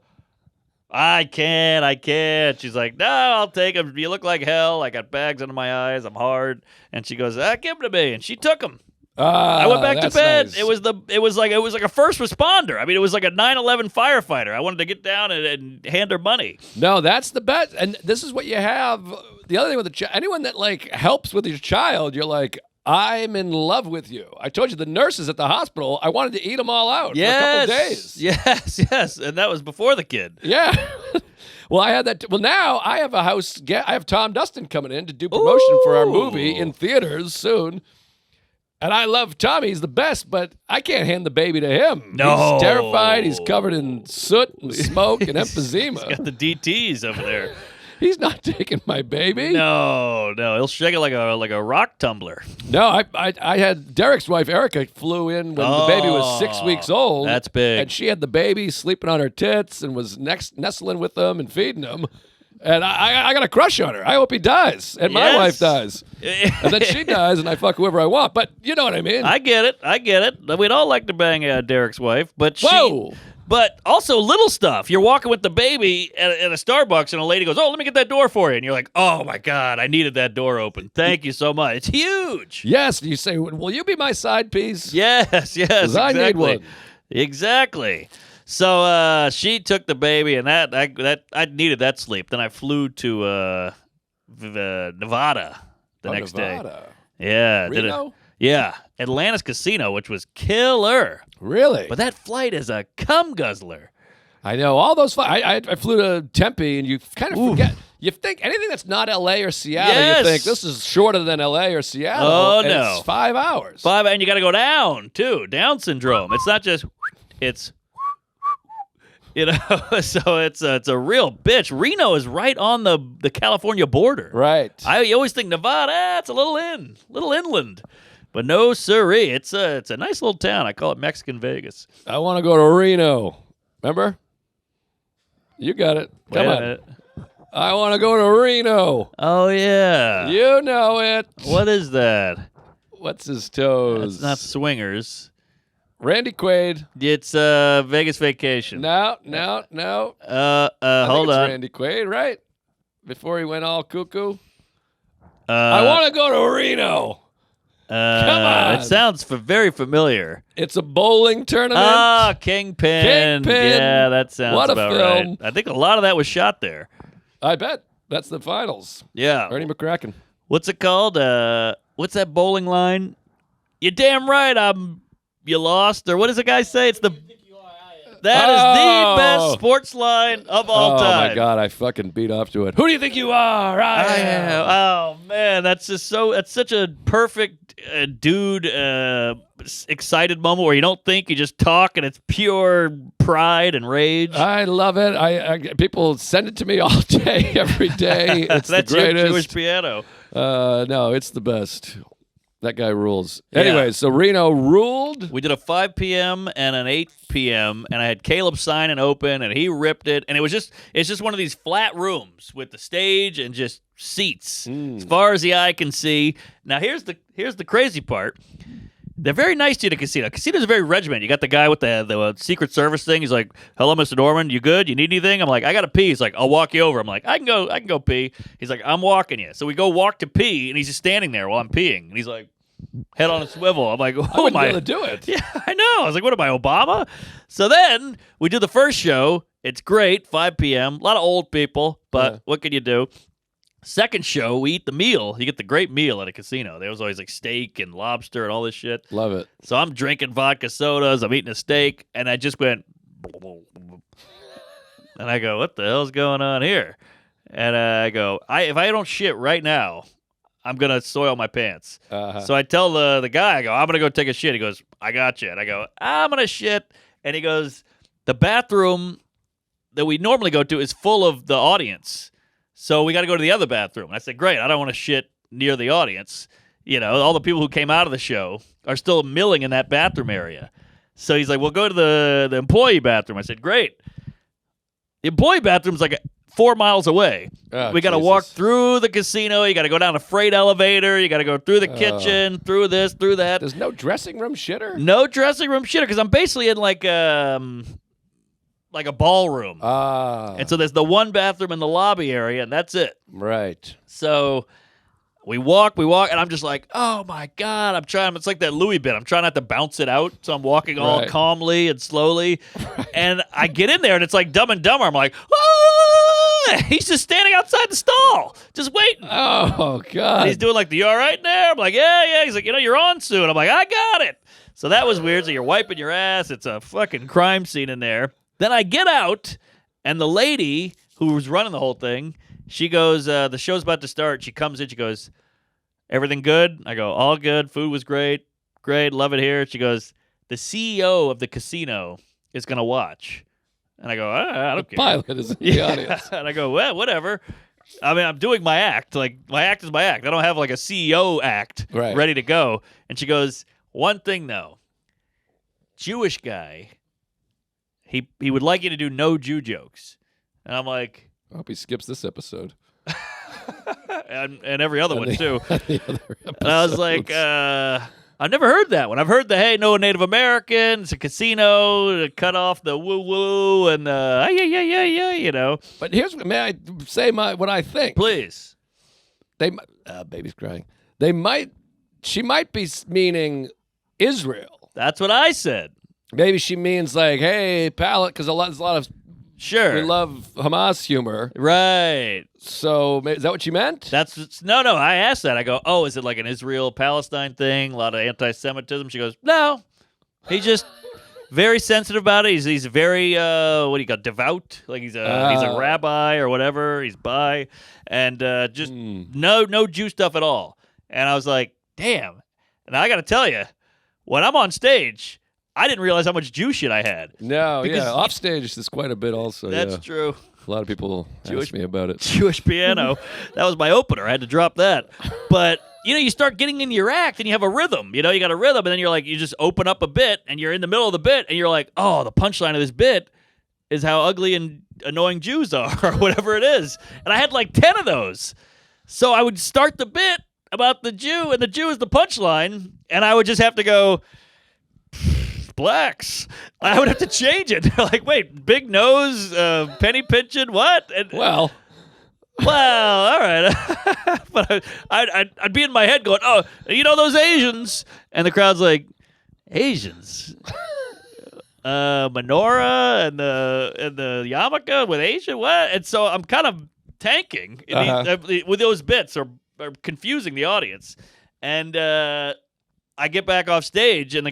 I can't. She's like, no, I'll take them. You look like hell. I got bags under my eyes. I'm hard. And she goes, give them to me. And she took them. I went back to bed. Nice. It was like a first responder. I mean, it was like a 9/11 firefighter. I wanted to get down and hand her money. No, that's the best. And this is what you have. The other thing with anyone that like helps with your child, you're like, I'm in love with you. I told you the nurses at the hospital, I wanted to eat them all out for a couple of days. Yes. And that was before the kid. Yeah. Well, I had that. Well, now I have a house. I have Tom Dustin coming in to do promotion for our movie in theaters soon. And I love Tommy. He's the best, but I can't hand the baby to him. No. He's terrified. He's covered in soot and smoke and emphysema. He's got the DTs over there. He's not taking my baby. No. He'll shake it like a rock tumbler. No, I had Derek's wife, Erica, flew in when the baby was 6 weeks old. That's big. And she had the baby sleeping on her tits and was nestling with them and feeding them. And I got a crush on her. I hope he dies. And my wife dies. And then she dies and I fuck whoever I want. But you know what I mean. I get it. We'd all like to bang Derek's wife. But Whoa. But also little stuff. You're walking with the baby at a Starbucks and a lady goes, oh, let me get that door for you. And you're like, oh, my God, I needed that door open. Thank you so much. It's huge. Yes. You say, will you be my side piece? Yes, exactly. I need one. Exactly. So she took the baby, and I needed that sleep. Then I flew to Nevada the next day. Yeah. Reno? Yeah. Atlantis Casino, which was killer. Really? But that flight is a cum guzzler. I know. All those I flew to Tempe, and you kind of forget. You think anything that's not L.A. or Seattle, you think this is shorter than L.A. or Seattle. Oh, and no. It's 5 hours. And you got to go down, too. Down syndrome. It's not just, it's... so it's a real bitch. Reno is right on the California border. Right. I always think Nevada, it's a little inland. But no, sirree. It's a nice little town. I call it Mexican Vegas. I want to go to Reno. Remember? You got it. Come on. I want to go to Reno. Oh, yeah. You know it. What is that? What's his toes? It's not swingers. Randy Quaid. It's Vegas Vacation. No. Hold on. Randy Quaid, right? Before he went all cuckoo. I want to go to Reno. Come on. It sounds very familiar. It's a bowling tournament. Ah, Kingpin. Yeah, that sounds What a about film. right. I think a lot of that was shot there. I bet. That's the finals. Yeah. Ernie McCracken. What's it called? What's that bowling line? You're damn right. You lost, or what does the guy say? It's the. That is the best sports line of all time. Oh my God, I fucking beat off to it. Who do you think you are? I am. Oh man, that's such a perfect dude excited moment where you don't think, you just talk, and it's pure pride and rage. I love it. I people send it to me all day, every day. It's That's the greatest. your Jewish piano. No, it's the best. That guy rules. Yeah. Anyway, so Reno ruled. We did a 5 p.m. and an 8 p.m. and I had Caleb sign and open, and he ripped it. And it's just one of these flat rooms with the stage and just seats as far as the eye can see. Now here's the crazy part. They're very nice to you at a casino. Casinos are very regimented. You got the guy with the Secret Service thing. He's like, "Hello, Mr. Norman. You good? You need anything?" I'm like, "I got to pee." He's like, "I'll walk you over." I'm like, I can go pee." He's like, "I'm walking you." So we go walk to pee, and he's just standing there while I'm peeing. And he's like, head on a swivel. I'm like, I wouldn't be able to do it. Yeah, I know. I was like, what am I, Obama? So then we do the first show. It's great, 5 p.m. A lot of old people, but what can you do? Second show, we eat the meal. You get the great meal at a casino. There was always like steak and lobster and all this shit. Love it. So I'm drinking vodka sodas. I'm eating a steak, and I just went, and I go, what the hell's going on here? And I go, if I don't shit right now, I'm going to soil my pants. So I tell the guy, I go, I'm going to go take a shit. He goes, I got you. And I go, I'm going to shit. And he goes, the bathroom that we normally go to is full of the audience. So we got to go to the other bathroom. And I said, great, I don't want to shit near the audience. You know, all the people who came out of the show are still milling in that bathroom area. So he's like, well, go to the employee bathroom. I said, great. The employee bathroom's like 4 miles away. Oh, we got to walk through the casino. You got to go down a freight elevator. You got to go through the kitchen, through this, through that. There's no dressing room shitter? No dressing room shitter, because I'm basically in like a ballroom. And so there's the one bathroom in the lobby area, and that's it. Right. So we walk, and I'm just like, oh my God, it's like that Louis bit. I'm trying not to bounce it out, so I'm walking all calmly and slowly. And I get in there, and it's like Dumb and Dumber. I'm like, ah! He's just standing outside the stall, just waiting. Oh, God. And he's doing like, you all right there? I'm like, yeah. He's like, you're on soon. I'm like, I got it. So that was weird. So you're wiping your ass. It's a fucking crime scene in there. Then I get out, and the lady who was running the whole thing, she goes, the show's about to start. She comes in. She goes, everything good? I go, all good. Food was great. Great. Love it here. She goes, the CEO of the casino is going to watch. And I go, I don't care. Pilot is in the audience. And I go, well, whatever. I mean, I'm doing my act. Like, my act is my act. I don't have like a CEO act ready to go. And she goes, one thing, though. Jewish guy, he would like you to do no Jew jokes. And I'm like, I hope he skips this episode. and every other one, too. The other And I was like, I've never heard that one. I've heard the, hey, no Native Americans, a casino, to cut off the woo-woo, and you know. But may I say what I think? Please. Baby's crying. She might be meaning Israel. That's what I said. Maybe she means like, hey, palate, because there's a lot of, sure, we love Hamas humor. Right. So is that what you meant? No, I asked that. I go, oh, is it like an Israel-Palestine thing? A lot of anti-Semitism? She goes, no. He's just very sensitive about it. He's very, what do you call, devout? Like he's a rabbi or whatever. He's bi. And just no Jew stuff at all. And I was like, damn. And I got to tell you, when I'm on stage, I didn't realize how much Jew shit I had. No, off stage is quite a bit also. That's true. A lot of people ask me about it. Jewish piano. That was my opener. I had to drop that. But, you start getting into your act and you have a rhythm. You got a rhythm, and then you're like, you just open up a bit and you're in the middle of the bit and you're like, oh, the punchline of this bit is how ugly and annoying Jews are or whatever it is. And I had like 10 of those. So I would start the bit about the Jew, and the Jew is the punchline, and I would just have to go, blacks. I would have to change it. They're like, wait, big nose, penny pinching, what? And, well, all right. But I'd be in my head going, oh, those Asians. And the crowd's like, Asians? Menorah and the yarmulke with Asia? What? And so I'm kind of tanking with those bits or confusing the audience. And I get back off stage, and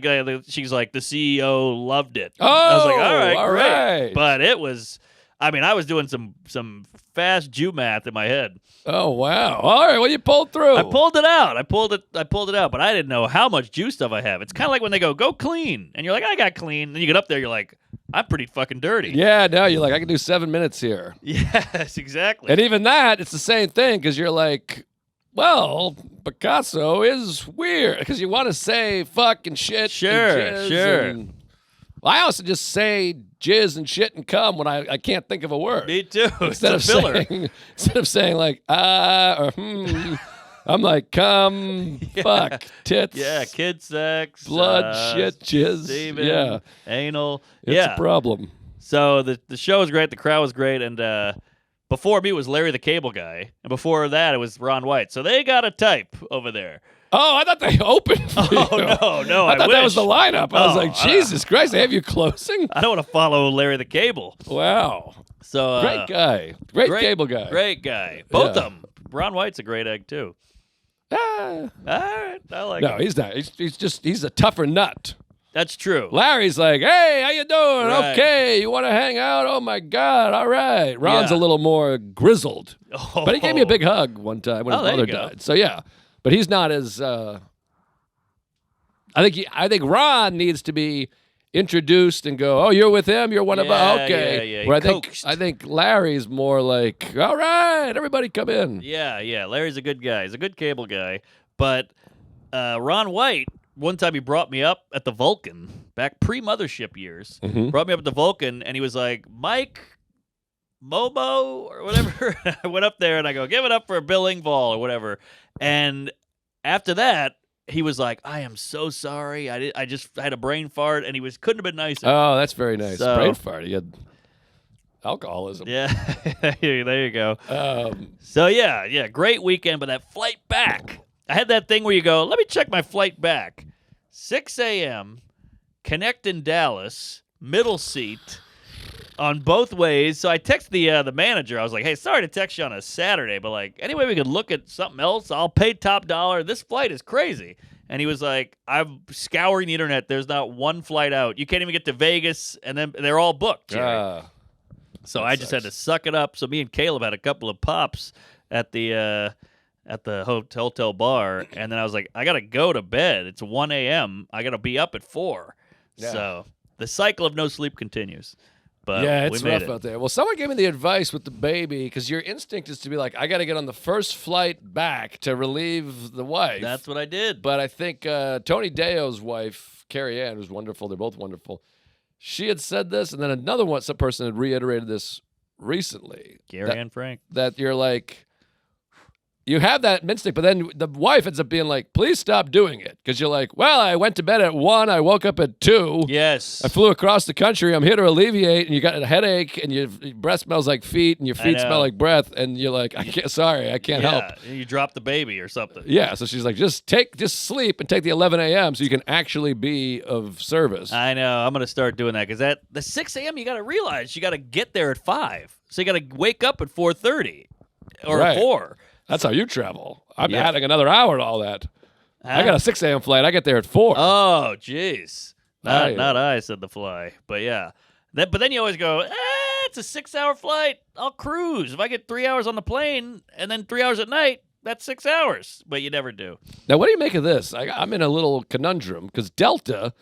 she's like, the CEO loved it. Oh, I was like, all right, all great. right. But it was, I was doing some fast Jew math in my head. Oh, wow. All right, well, you pulled through. I pulled it out. I pulled it out, but I didn't know how much Jew stuff I have. It's kind of like when they go clean, and you're like, I got clean. And you get up there, you're like, I'm pretty fucking dirty. Yeah, no, you're like, I can do 7 minutes here. Yes, exactly. And even that, it's the same thing because you're like, well, Picasso is weird because you want to say fuck and shit. Sure, and jizz sure. And, well, I also just say jizz and shit and cum when I can't think of a word. Me too. Instead it's a filler. Instead of saying like or I'm like cum, fuck, tits, Yeah, kid sex, blood, shit, jizz, semen, yeah, anal. it's a problem. So the show was great, the crowd was great, and before me was Larry the Cable Guy, and before that it was Ron White. So they got a type over there. Oh, I thought they opened. For Oh you. no, I thought that was wish. the lineup. I was Oh, like, Jesus Christ, they have you closing? I don't want to follow Larry the Cable. Wow, So great guy, great cable guy. Great guy. Both Yeah. of them. Ron White's a great egg too. Ah. All right, I like No, him. he's not. He's a tougher nut. That's true. Larry's like, hey, how you doing? Right. Okay, you want to hang out? Oh my God, all right. Ron's Yeah. a little more grizzled, Oh. but he gave me a big hug one time when Oh, his there you mother go. died. So yeah, but he's not as. I think Ron needs to be introduced and go, oh, you're with him. You're one of us. Yeah, Okay. yeah, Where coaxed. I think Larry's more like, all right, everybody come in. Yeah. Larry's a good guy. He's a good cable guy. But Ron White, one time he brought me up at the Vulcan, back pre-mothership years, brought me up at the Vulcan, and he was like, Mike Momo or whatever. I went up there and I go, give it up for Bill Engvall or whatever. And after that, he was like, I am so sorry. I had a brain fart, and he couldn't have been nicer. Oh, that's very nice. So- Brain fart. He had alcoholism. Yeah, there you go. Um, So yeah, great weekend. But that flight back, I had that thing where you go, let me check my flight back. 6 a.m., connect in Dallas, middle seat, on both ways. So I text the manager. I was like, hey, sorry to text you on a Saturday, but like, anyway, we could look at something else. I'll pay top dollar. This flight is crazy. And he was like, I'm scouring the internet. There's not one flight out. You can't even get to Vegas, and then they're all booked. Jerry. So that I just had to sucks. suck it up. So me and Caleb had a couple of pops at the hotel bar, and then I was like, I gotta go to bed. It's 1 a.m. I gotta be up at 4. Yeah. So the cycle of no sleep continues. But yeah, we it's made rough it. out there. Well, someone gave me the advice with the baby because your instinct is to be like, I got to get on the first flight back to relieve the wife. That's what I did. But I think Tony Deo's wife, Carrie Ann, who's wonderful. They're both wonderful. She had said this, and then some person had reiterated this recently. Gary and Frank. That you're like, you have that instinct, but then the wife ends up being like, please stop doing it. Because you're like, well, I went to bed at 1, I woke up at 2. Yes. I flew across the country. I'm here to alleviate, and you got a headache, and your breath smells like feet, and your feet know. smell like breath, and you're like, I can't help. Yeah, you dropped the baby or something. Yeah, so she's like, just sleep and take the 11 a.m. so you can actually be of service. I know. I'm gonna start doing that because the 6 a.m. you got to realize you got to get there at 5, so you got to wake up at 4:30 or Right. 4. That's how you travel. I'm Yeah. adding another hour to all that. I got a 6 a.m. flight. I get there at 4. Oh, jeez. Aye. Not I, said the fly. But yeah. But then you always go, it's a 6-hour flight. I'll cruise. If I get 3 hours on the plane and then 3 hours at night, that's 6 hours. But you never do. Now, what do you make of this? I'm in a little conundrum because Delta,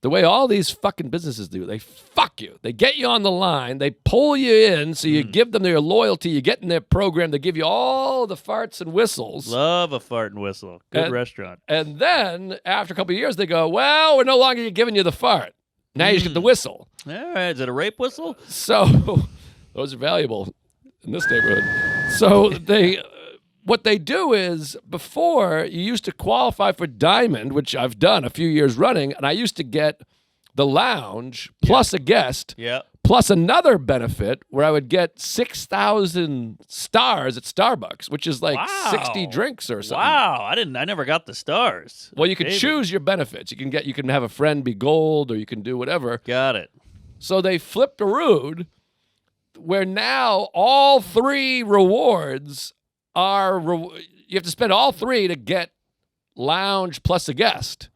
the way all these fucking businesses do, they fuck you. They get you on the line. They pull you in, so you give them their loyalty. You get in their program. They give you all the farts and whistles. Love a fart and whistle. Good And- restaurant. And then, after a couple of years, they go, well, we're no longer giving you the fart. Now you just get the whistle. All right. Is it a rape whistle? So those are valuable in this neighborhood. So what they do is, before, you used to qualify for Diamond, which I've done a few years running, and I used to get the lounge plus a guest Yeah. plus another benefit where I would get 6,000 stars at Starbucks, which is like Wow. 60 drinks or something. Wow. I never got the stars. Well, you can David. choose your benefits. You can have a friend be gold, or you can do whatever. Got it. So they flipped a rood where now all 3 rewards are you have to spend all 3 to get lounge plus a guest.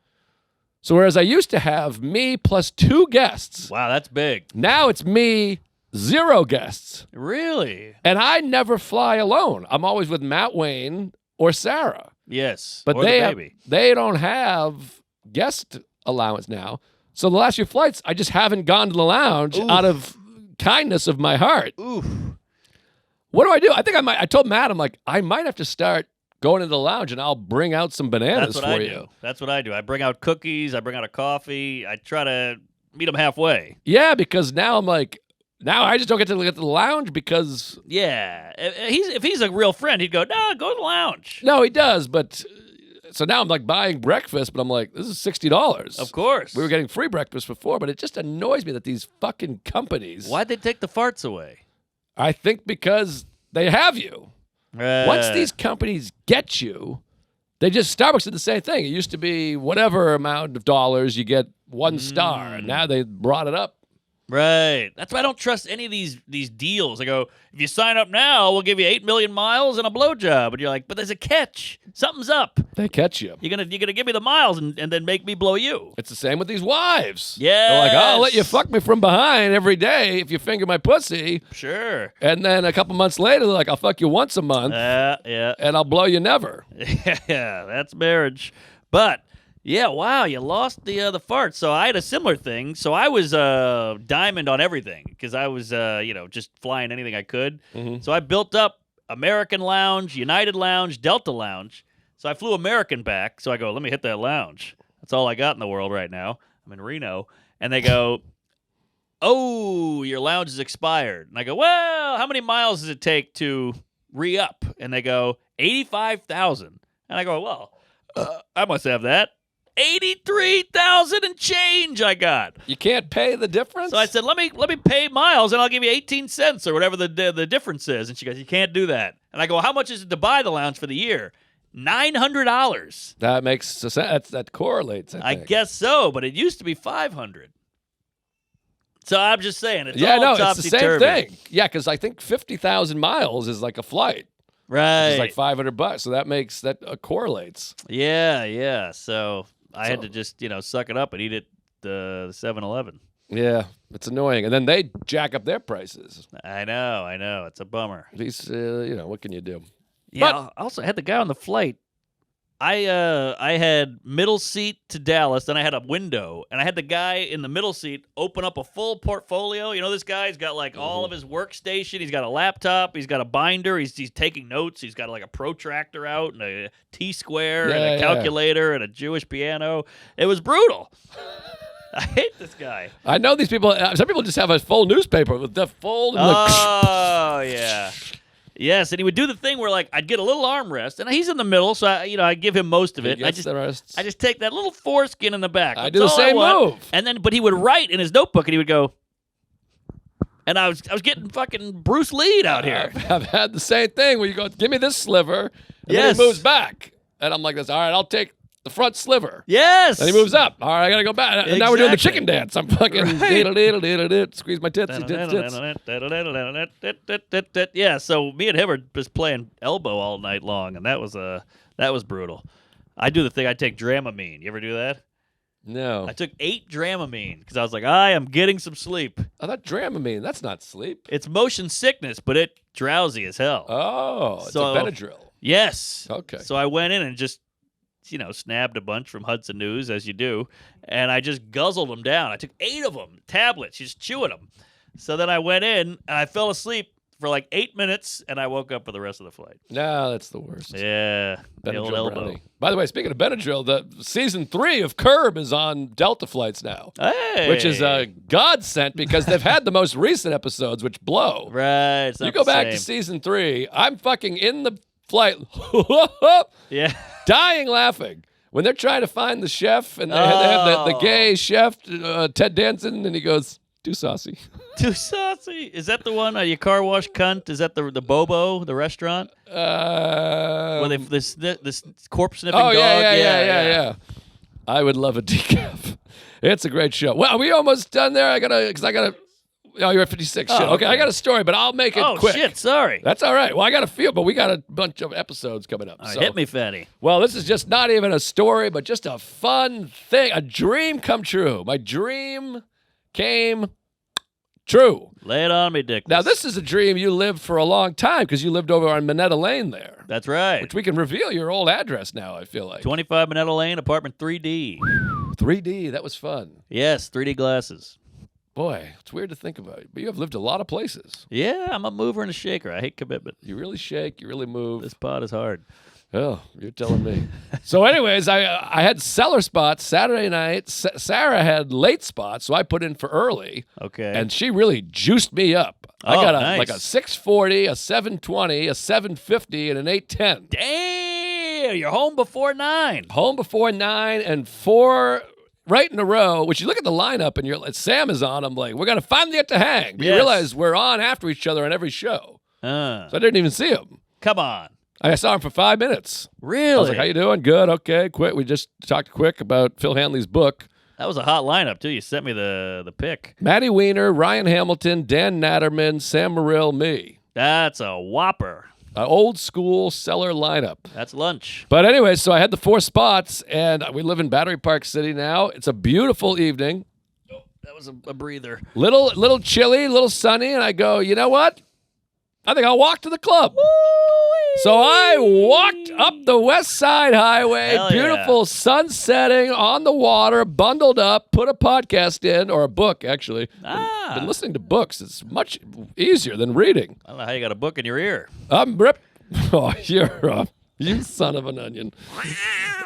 So whereas I used to have me plus 2 guests, Wow, that's big. now it's me 0 guests. Really? And I never fly alone. I'm always with Matt Wayne or Sarah. Yes. But or they the baby. they don't have guest allowance now. So the last few flights, I just haven't gone to the lounge out of kindness of my heart. Oof. What do I do? I think I told Matt, I'm like, I might have to start going into the lounge and I'll bring out some bananas That's what for I you. do. That's what I do. I bring out cookies. I bring out a coffee. I try to meet them halfway. Yeah, because now I'm like, now I just don't get to get to the lounge because Yeah. If he's a real friend, he'd go, no, go to the lounge. no, he does. But so now I'm like buying breakfast, but I'm like, this is $60. Of course. We were getting free breakfast before, but it just annoys me that these fucking companies. Why'd they take the farts away? I think because they have you. Once these companies get you, they just Starbucks did the same thing. It used to be whatever amount of dollars you get 1 star, and now they brought it up. Right. That's why I don't trust any of these deals. I go, if you sign up now, we'll give you 8 million miles and a blowjob. And you're like, but there's a catch. Something's up. They catch you. You're gonna give me the miles and then make me blow you. It's the same with these wives. Yes. They're like, I'll let you fuck me from behind every day if you finger my pussy. Sure. And then a couple months later, they're like, I'll fuck you once a month Yeah. and I'll blow you never. Yeah, that's marriage. But yeah, wow, you lost the fart. So I had a similar thing. So I was diamond on everything because I was just flying anything I could. Mhm. So I built up American Lounge, United Lounge, Delta Lounge. So I flew American back. So I go, let me hit that lounge. That's all I got in the world right now. I'm in Reno, and they go, oh, your lounge is expired. And I go, well, how many miles does it take to re-up? And they go, 85,000. And I go, well, I must have that. 83,000 and change I got. You can't pay the difference? So I said, let me pay miles and I'll give you 18 cents or whatever the difference is. And she goes, you can't do that. And I go, how much is it to buy the lounge for the year? $900. That makes sense. That correlates, I I think. guess so, but it used to be 500. So I'm just saying, it's Yeah, all no, it's the same topsy-turvy. thing. Yeah, because I think 50,000 miles is like a flight. Right. It's like $500. So that correlates. Yeah. So I had to just, suck it up and eat it the 7-Eleven. Yeah, it's annoying. And then they jack up their prices. I know. It's a bummer. These, what can you do? Yeah, I also had the guy on the flight. I had middle seat to Dallas, then I had a window, and I had the guy in the middle seat open up a full portfolio. You know, this guy's got like all of his workstation. He's got a laptop. He's got a binder. He's taking notes. He's got like a protractor out and a T-square and a calculator and a Jewish piano. It was brutal. I hate this guy. I know these people. Some people just have a full newspaper with the fold. And Oh, yeah. Yes, and he would do the thing where, like, I'd get a little armrest, and he's in the middle, so I give him most of it. I just take that little foreskin in the back. I do the same move. And then, but he would write in his notebook, and he would go, and I was getting fucking Bruce Lee out here. I've had the same thing where you go, give me this sliver, and then he moves back, and I'm like this. All right, I'll take the front sliver. Yes. Then he moves up. All right, I gotta go back. And now we're doing the chicken dance. I'm fucking squeeze my tits. Yeah, so me and him were just playing elbow all night long, and that was brutal. I do the thing. I take Dramamine. You ever do that? No. I took 8 Dramamine because I was like, I am getting some sleep. I thought Dramamine. That's not sleep. It's motion sickness, but it's drowsy as hell. Oh, it's a Benadryl. Yes. Okay. So I went in and just snabbed a bunch from Hudson News, as you do, and I just guzzled them down. I took 8 of them, tablets, just chewing them. So then I went in, and I fell asleep for like 8 minutes, and I woke up for the rest of the flight. No, that's the worst. Yeah, the old Benadryl elbow. brownie. By the way, speaking of Benadryl, the season 3 of Curb is on Delta flights now, Hey! which is a godsend because they've had the most recent episodes, which blow. Right. It's not You go the back same. to season 3, I'm fucking in the flight, Yeah. dying laughing. When they're trying to find the chef, and they have the gay chef, Ted Danson, and he goes, too saucy. Too saucy. Is that the one? You car wash cunt? Is that the Bobo, the restaurant? Where they this corpse sniffing dog? Yeah. I would love a decaf. It's a great show. Well, are we almost done there? I gotta. Oh, you're at 56. Shit. Okay, I got a story, but I'll make it quick. Oh, shit, sorry. That's all right. Well, I got a feel, but we got a bunch of episodes coming up. All right, so. hit me, fatty. Well, this is just not even a story, but just a fun thing. A dream come true. My dream came true. Lay it on me, Dick. Now, this is a dream you lived for a long time because you lived over on Minetta Lane there. That's right. Which we can reveal your old address now, I feel like. 25 Minetta Lane, apartment 3D. 3D, that was fun. Yes, 3D glasses. Boy, it's weird to think about. But you have lived a lot of places. Yeah, I'm a mover and a shaker. I hate commitment. You really shake, you really move. This pod is hard. Oh, you're telling me. So anyways, I had cellar spots Saturday night. Sarah had late spots, so I put in for early. Okay. And she really juiced me up. I got nice. like a 640, a 720, a 750, and an 810. Damn, you're home before 9. Home before 9 and 4 right in a row, which you look at the lineup and Sam is on. I'm like, we're going to finally get to hang. But you realize we're on after each other on every show. So I didn't even see him. Come on. I saw him for 5 minutes. Really? I was like, how you doing? Good. Okay. Quick. We just talked quick about Phil Hanley's book. That was a hot lineup, too. You sent me the pic. Matty Weiner, Ryan Hamilton, Dan Natterman, Sam Morrill, me. That's a whopper. An old school cellar lineup. That's lunch. But anyway, so I had the 4 spots, and we live in Battery Park City now. It's a beautiful evening. Oh, that was a breather. Little chilly, little sunny, and I go, you know what? I think I'll walk to the club. Woo-wee. So I walked up the West Side Highway, Hell beautiful sun setting on the water, bundled up, put a podcast in, or a book, actually. Been listening to books. It's much easier than reading. I don't know how you got a book in your ear. I'm rip. Oh, you son of an onion.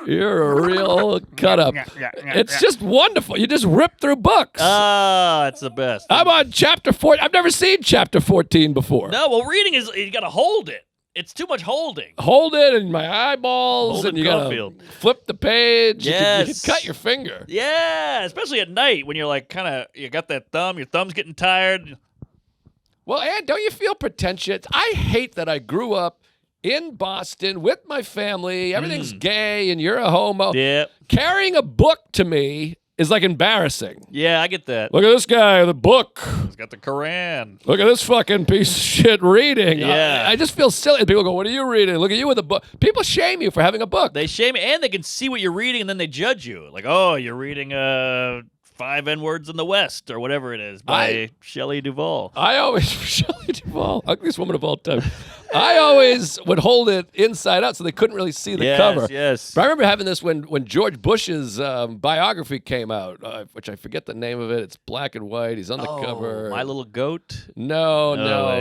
You're a real cut up. It's just wonderful. You just rip through books. It's the best. I'm on chapter 4. I've never seen chapter 14 before. No, well, reading is, you got to hold it. It's too much holding. Hold it in my eyeballs, Hold and it, you gotta Caulfield. flip the page. Yes. You can cut your finger. Yeah, especially at night when you're like you got that thumb, your thumb's getting tired. Well, Ann, don't you feel pretentious? I hate that I grew up in Boston with my family. Everything's gay, and you're a homo. Yeah. Carrying a book to me is like embarrassing. Yeah, I get that. Look at this guy, the book. He's got the Koran. Look at this fucking piece of shit reading. Yeah. I just feel silly. People go, what are you reading? Look at you with a book. People shame you for having a book. They shame you, and they can see what you're reading, and then they judge you. Like, oh, you're reading 5 N-Words in the West, or whatever it is, by Shelley Duvall. I always, Shelley Duvall, ugliest woman of all time. I always would hold it inside out so they couldn't really see the cover. Yes. But I remember having this when George Bush's biography came out, which I forget the name of it. It's black and white. He's on the cover. My Little Goat? No.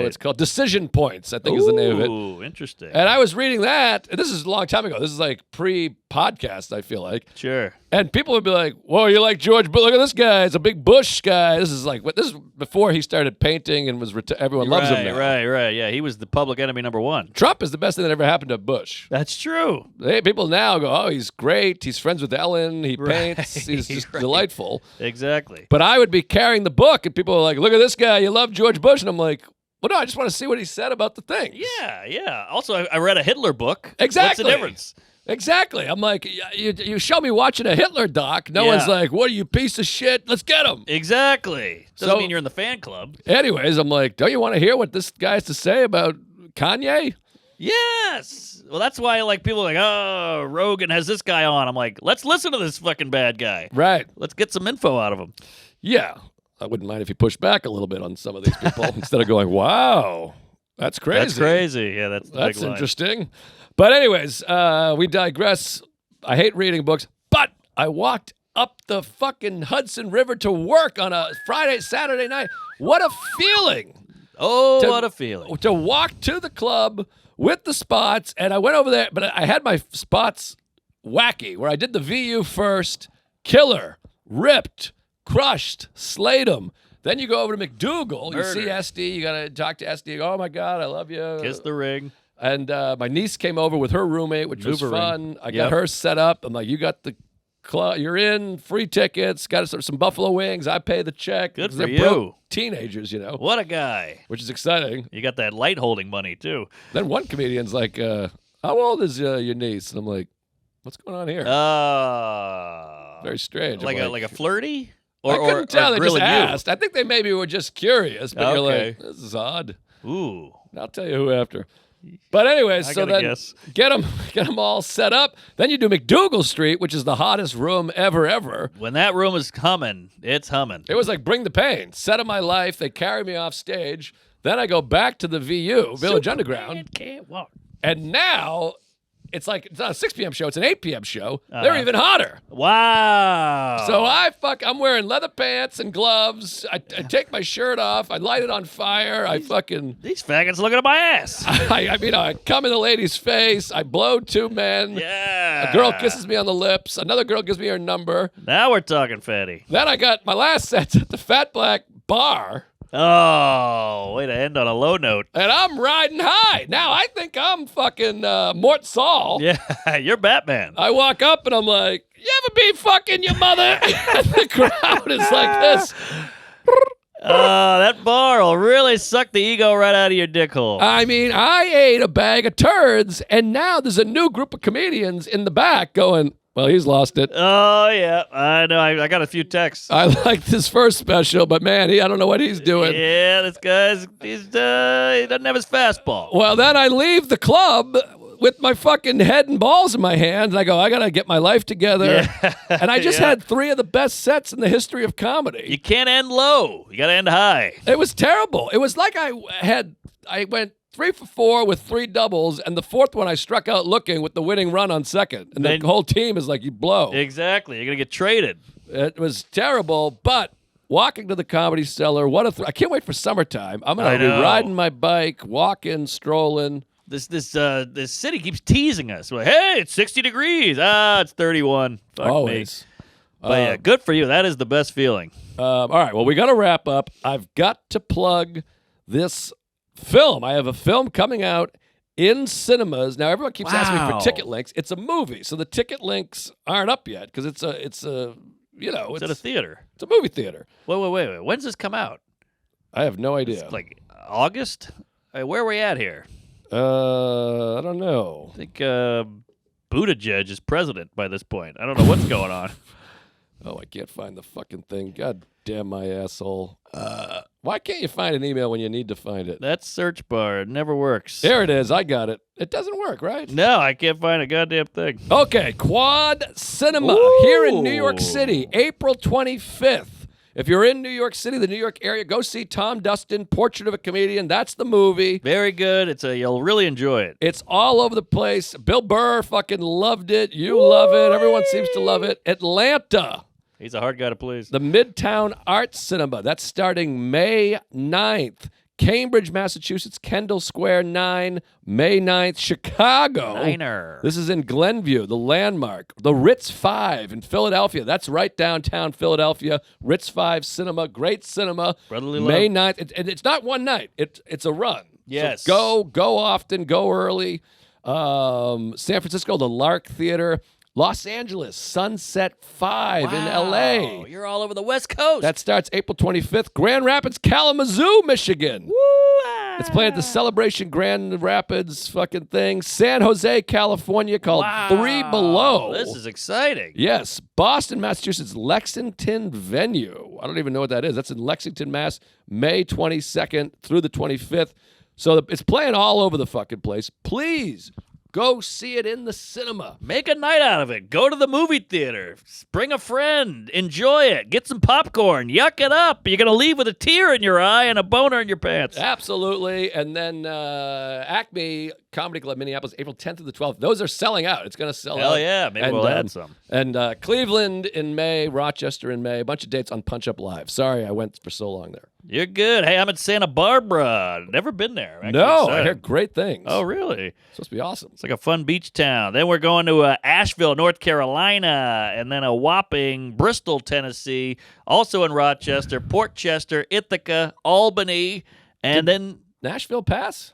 wait. It's called Decision Points, I think is the name of it. Ooh, interesting. And I was reading that. And this is a long time ago. This is like pre-podcast, I feel like. Sure. And people would be like, whoa, you like George Bush? Look at this guy. He's a big Bush guy. This is before he started painting and was everyone loves him now. Right. Yeah, he was the public enemy number 1. Trump is the best thing that ever happened to Bush. That's true. People now go, oh, he's great. He's friends with Ellen. He paints. He's just delightful. Exactly. But I would be carrying the book, and people are like, look at this guy. You love George Bush. And I'm like, well, no, I just want to see what he said about the thing. Yeah. Also, I read a Hitler book. Exactly. What's the difference? Exactly. I'm like, you show me watching a Hitler doc. No one's like, what are you, piece of shit? Let's get him. Exactly. Doesn't mean you're in the fan club. Anyways, I'm like, don't you want to hear what this guy has to say about Kanye? Yes. Well, that's why people are like, oh, Rogan has this guy on. I'm like, let's listen to this fucking bad guy. Right. Let's get some info out of him. Yeah. I wouldn't mind if he pushed back a little bit on some of these people instead of going, wow, that's crazy. That's crazy. Yeah, that's interesting. But anyways, we digress. I hate reading books, but I walked up the fucking Hudson River to work on a Saturday night. What a feeling. Oh, what a feeling. To walk to the club with the spots, and I went over there, but I had my spots wacky, where I did the VU first, killer, ripped, crushed, slayed him. Then you go over to McDougal, you see SD, you got to talk to SD, oh my God, I love you. Kiss the ring. And my niece came over with her roommate, which was fun. I got Yep. her set up. I'm like, you got the club, you're in, free tickets, got some Buffalo wings. I pay the check. Good for They're you. broke teenagers, What a guy. which is exciting. You got that light holding money, too. Then one comedian's like, how old is your niece? And I'm like, what's going on here? Very strange. I'm Like a flirty? I couldn't tell. They just grilling you? asked. I think they maybe were just curious, but you're Okay. like, this is odd. Ooh. I'll tell you who after. But anyways, I so gotta then guess. get them all set up. Then you do McDougal Street, which is the hottest room ever. When that room is humming, it's humming. It was like Bring the Pain, set of my life. They carry me off stage. Then I go back to the VU, Village Underground. Can't walk. And now it's not a 6 p.m. show, it's an 8 p.m. show. They're even hotter. Wow. So I'm wearing leather pants and gloves. I take my shirt off. I light it on fire. These faggots looking at my ass. I come in the lady's face. I blow 2 men. Yeah. A girl kisses me on the lips. Another girl gives me her number. Now we're talking fatty. Then I got my last sets at the Fat Black Bar. Oh, way to end on a low note. And I'm riding high. Now I think I'm fucking Mort Saul. Yeah, you're Batman. I walk up and I'm like, you ever be fucking your mother? And the crowd is like this. That bar will really suck the ego right out of your dick hole. I mean, I ate a bag of turds, and now there's a new group of comedians in the back going, well, he's lost it. Oh, yeah. I know. I got a few texts. I liked his first special, but man, I don't know what he's doing. Yeah, this guy's, he doesn't have his fastball. Well, then I leave the club with my fucking head and balls in my hands, and I go, I got to get my life together. Yeah. And I just had 3 of the best sets in the history of comedy. You can't end low. You got to end high. It was terrible. It was like I went 3 for 4 with 3 doubles, and the 4th one I struck out looking with the winning run on second. And the whole team is like, you blow. Exactly. You're going to get traded. It was terrible, but walking to the Comedy Cellar, I can't wait for summertime. I'm going to be riding my bike, walking, strolling. This city keeps teasing us. We're like, hey, it's 60 degrees. It's 31. Fuck Always. me. But yeah, good for you. That is the best feeling. All right, well, we got to wrap up. I've got to plug this film. I have a film coming out in cinemas. Now, everyone keeps asking me for ticket links. It's a movie, so the ticket links aren't up yet because it's at a theater. It's a movie theater. Wait. When's this come out? I have no idea. It's like August? Where are we at here? I don't know. I think Buttigieg is president by this point. I don't know what's going on. Oh, I can't find the fucking thing. God damn my asshole. Why can't you find an email when you need to find it? That search bar never works. There it is. I got it. It doesn't work, right? No, I can't find a goddamn thing. Okay, Quad Cinema here in New York City, April 25th. If you're in New York City, the New York area, go see Tom Dustin, Portrait of a Comedian. That's the movie. Very good. You'll really enjoy it. It's all over the place. Bill Burr fucking loved it. You love it. Everyone seems to love it. Atlanta. He's a hard guy to please. The Midtown Arts Cinema. That's starting May 9th. Cambridge, Massachusetts, Kendall Square 9, May 9th. Chicago. Niner. This is in Glenview, the Landmark. The Ritz 5 in Philadelphia. That's right downtown Philadelphia. Ritz 5 Cinema. Great cinema. Brotherly May love. 9th. And it's not one night. It's a run. Yes. So go often, go early. San Francisco, the Lark Theater. Los Angeles, Sunset 5 in L.A. You're all over the West Coast. That starts April 25th. Grand Rapids, Kalamazoo, Michigan. Woo-ah. It's playing at the Celebration Grand Rapids fucking thing. San Jose, California, called 3 Below. This is exciting. Yes. Boston, Massachusetts, Lexington Venue. I don't even know what that is. That's in Lexington, Mass, May 22nd through the 25th. So it's playing all over the fucking place. Please go see it in the cinema. Make a night out of it. Go to the movie theater. Bring a friend. Enjoy it. Get some popcorn. Yuck it up. You're going to leave with a tear in your eye and a boner in your pants. Absolutely. And then Acme Comedy Club, Minneapolis, April 10th through the 12th. Those are selling out. It's going to sell out. Hell yeah. Maybe we'll add some. And Cleveland in May, Rochester in May. A bunch of dates on Punch Up Live. Sorry I went for so long there. You're good. Hey, I'm in Santa Barbara. Never been there. No, I hear great things. Oh, really? It's supposed to be awesome. It's like a fun beach town. Then we're going to Asheville, North Carolina, and then a whopping Bristol, Tennessee, also in Rochester, Port Chester, Ithaca, Albany, and then Nashville pass?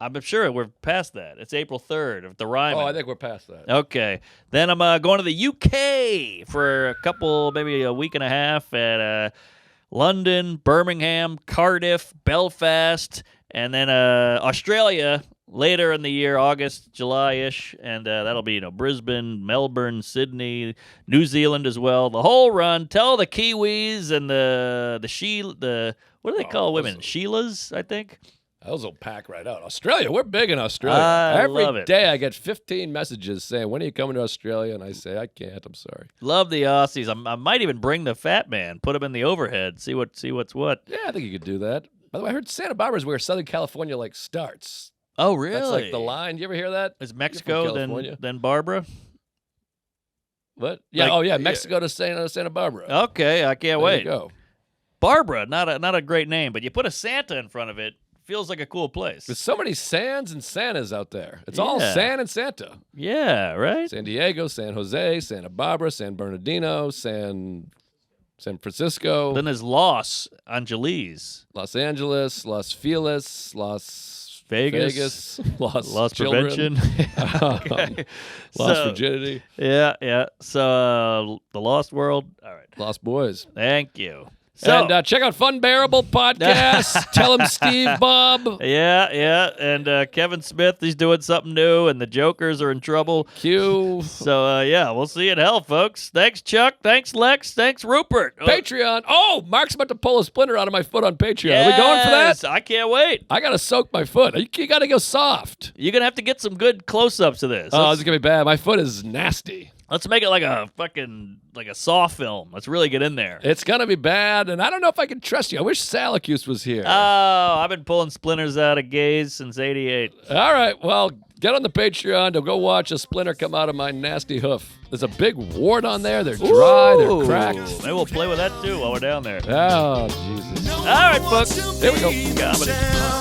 I'm sure we're past that. It's April 3rd of the Ryman. Oh, I think we're past that. Okay. Then I'm going to the UK for a couple, maybe a week and a half at London, Birmingham, Cardiff, Belfast, and then Australia, later in the year, August, July-ish, and that'll be Brisbane, Melbourne, Sydney, New Zealand as well. The whole run. Tell the Kiwis and the what do they call women? Sheilas, I think. Those will pack right out. Australia, we're big in Australia. Love Every it. day I get 15 messages saying, when are you coming to Australia? And I say, I can't, I'm sorry. Love the Aussies. I might even bring the fat man, put him in the overhead, see what's what. Yeah, I think you could do that. By the way, I heard Santa Barbara is where Southern California starts. Oh, really? That's like the line. You ever hear that? Is Mexico then Barbara? What? Yeah. Mexico to Santa Barbara. Okay, I can't wait. There you go. Barbara, not a great name, but you put a Santa in front of it, feels like a cool place. There's so many Sans and Santas out there. It's all San and Santa. Yeah, right? San Diego, San Jose, Santa Barbara, San Bernardino, San Francisco. Then there's Los Angeles. Los Angeles, Los Feliz, Las Vegas, Los Prevention. Okay. Lost Virginity. Yeah. So the Lost World. All right. Lost Boys. Thank you. So, and check out Fun Bearable Podcast. Tell him Steve Bob. Yeah. And Kevin Smith, he's doing something new, and the Jokers are in trouble. Q. So, we'll see you in hell, folks. Thanks, Chuck. Thanks, Lex. Thanks, Rupert. Patreon. Oh, Mark's about to pull a splinter out of my foot on Patreon. Yes, are we going for that? I can't wait. I got to soak my foot. You got to go soft. You're going to have to get some good close-ups of this. Oh, this is going to be bad. My foot is nasty. Let's make it like a Saw film. Let's really get in there. It's going to be bad, and I don't know if I can trust you. I wish Salacuse was here. Oh, I've been pulling splinters out of gays since '88. All right, well, get on the Patreon to go watch a splinter come out of my nasty hoof. There's a big wart on there. They're dry. They're cracked. Maybe we'll play with that, too, while we're down there. Oh, Jesus. All right, folks. Here we go. Comedy.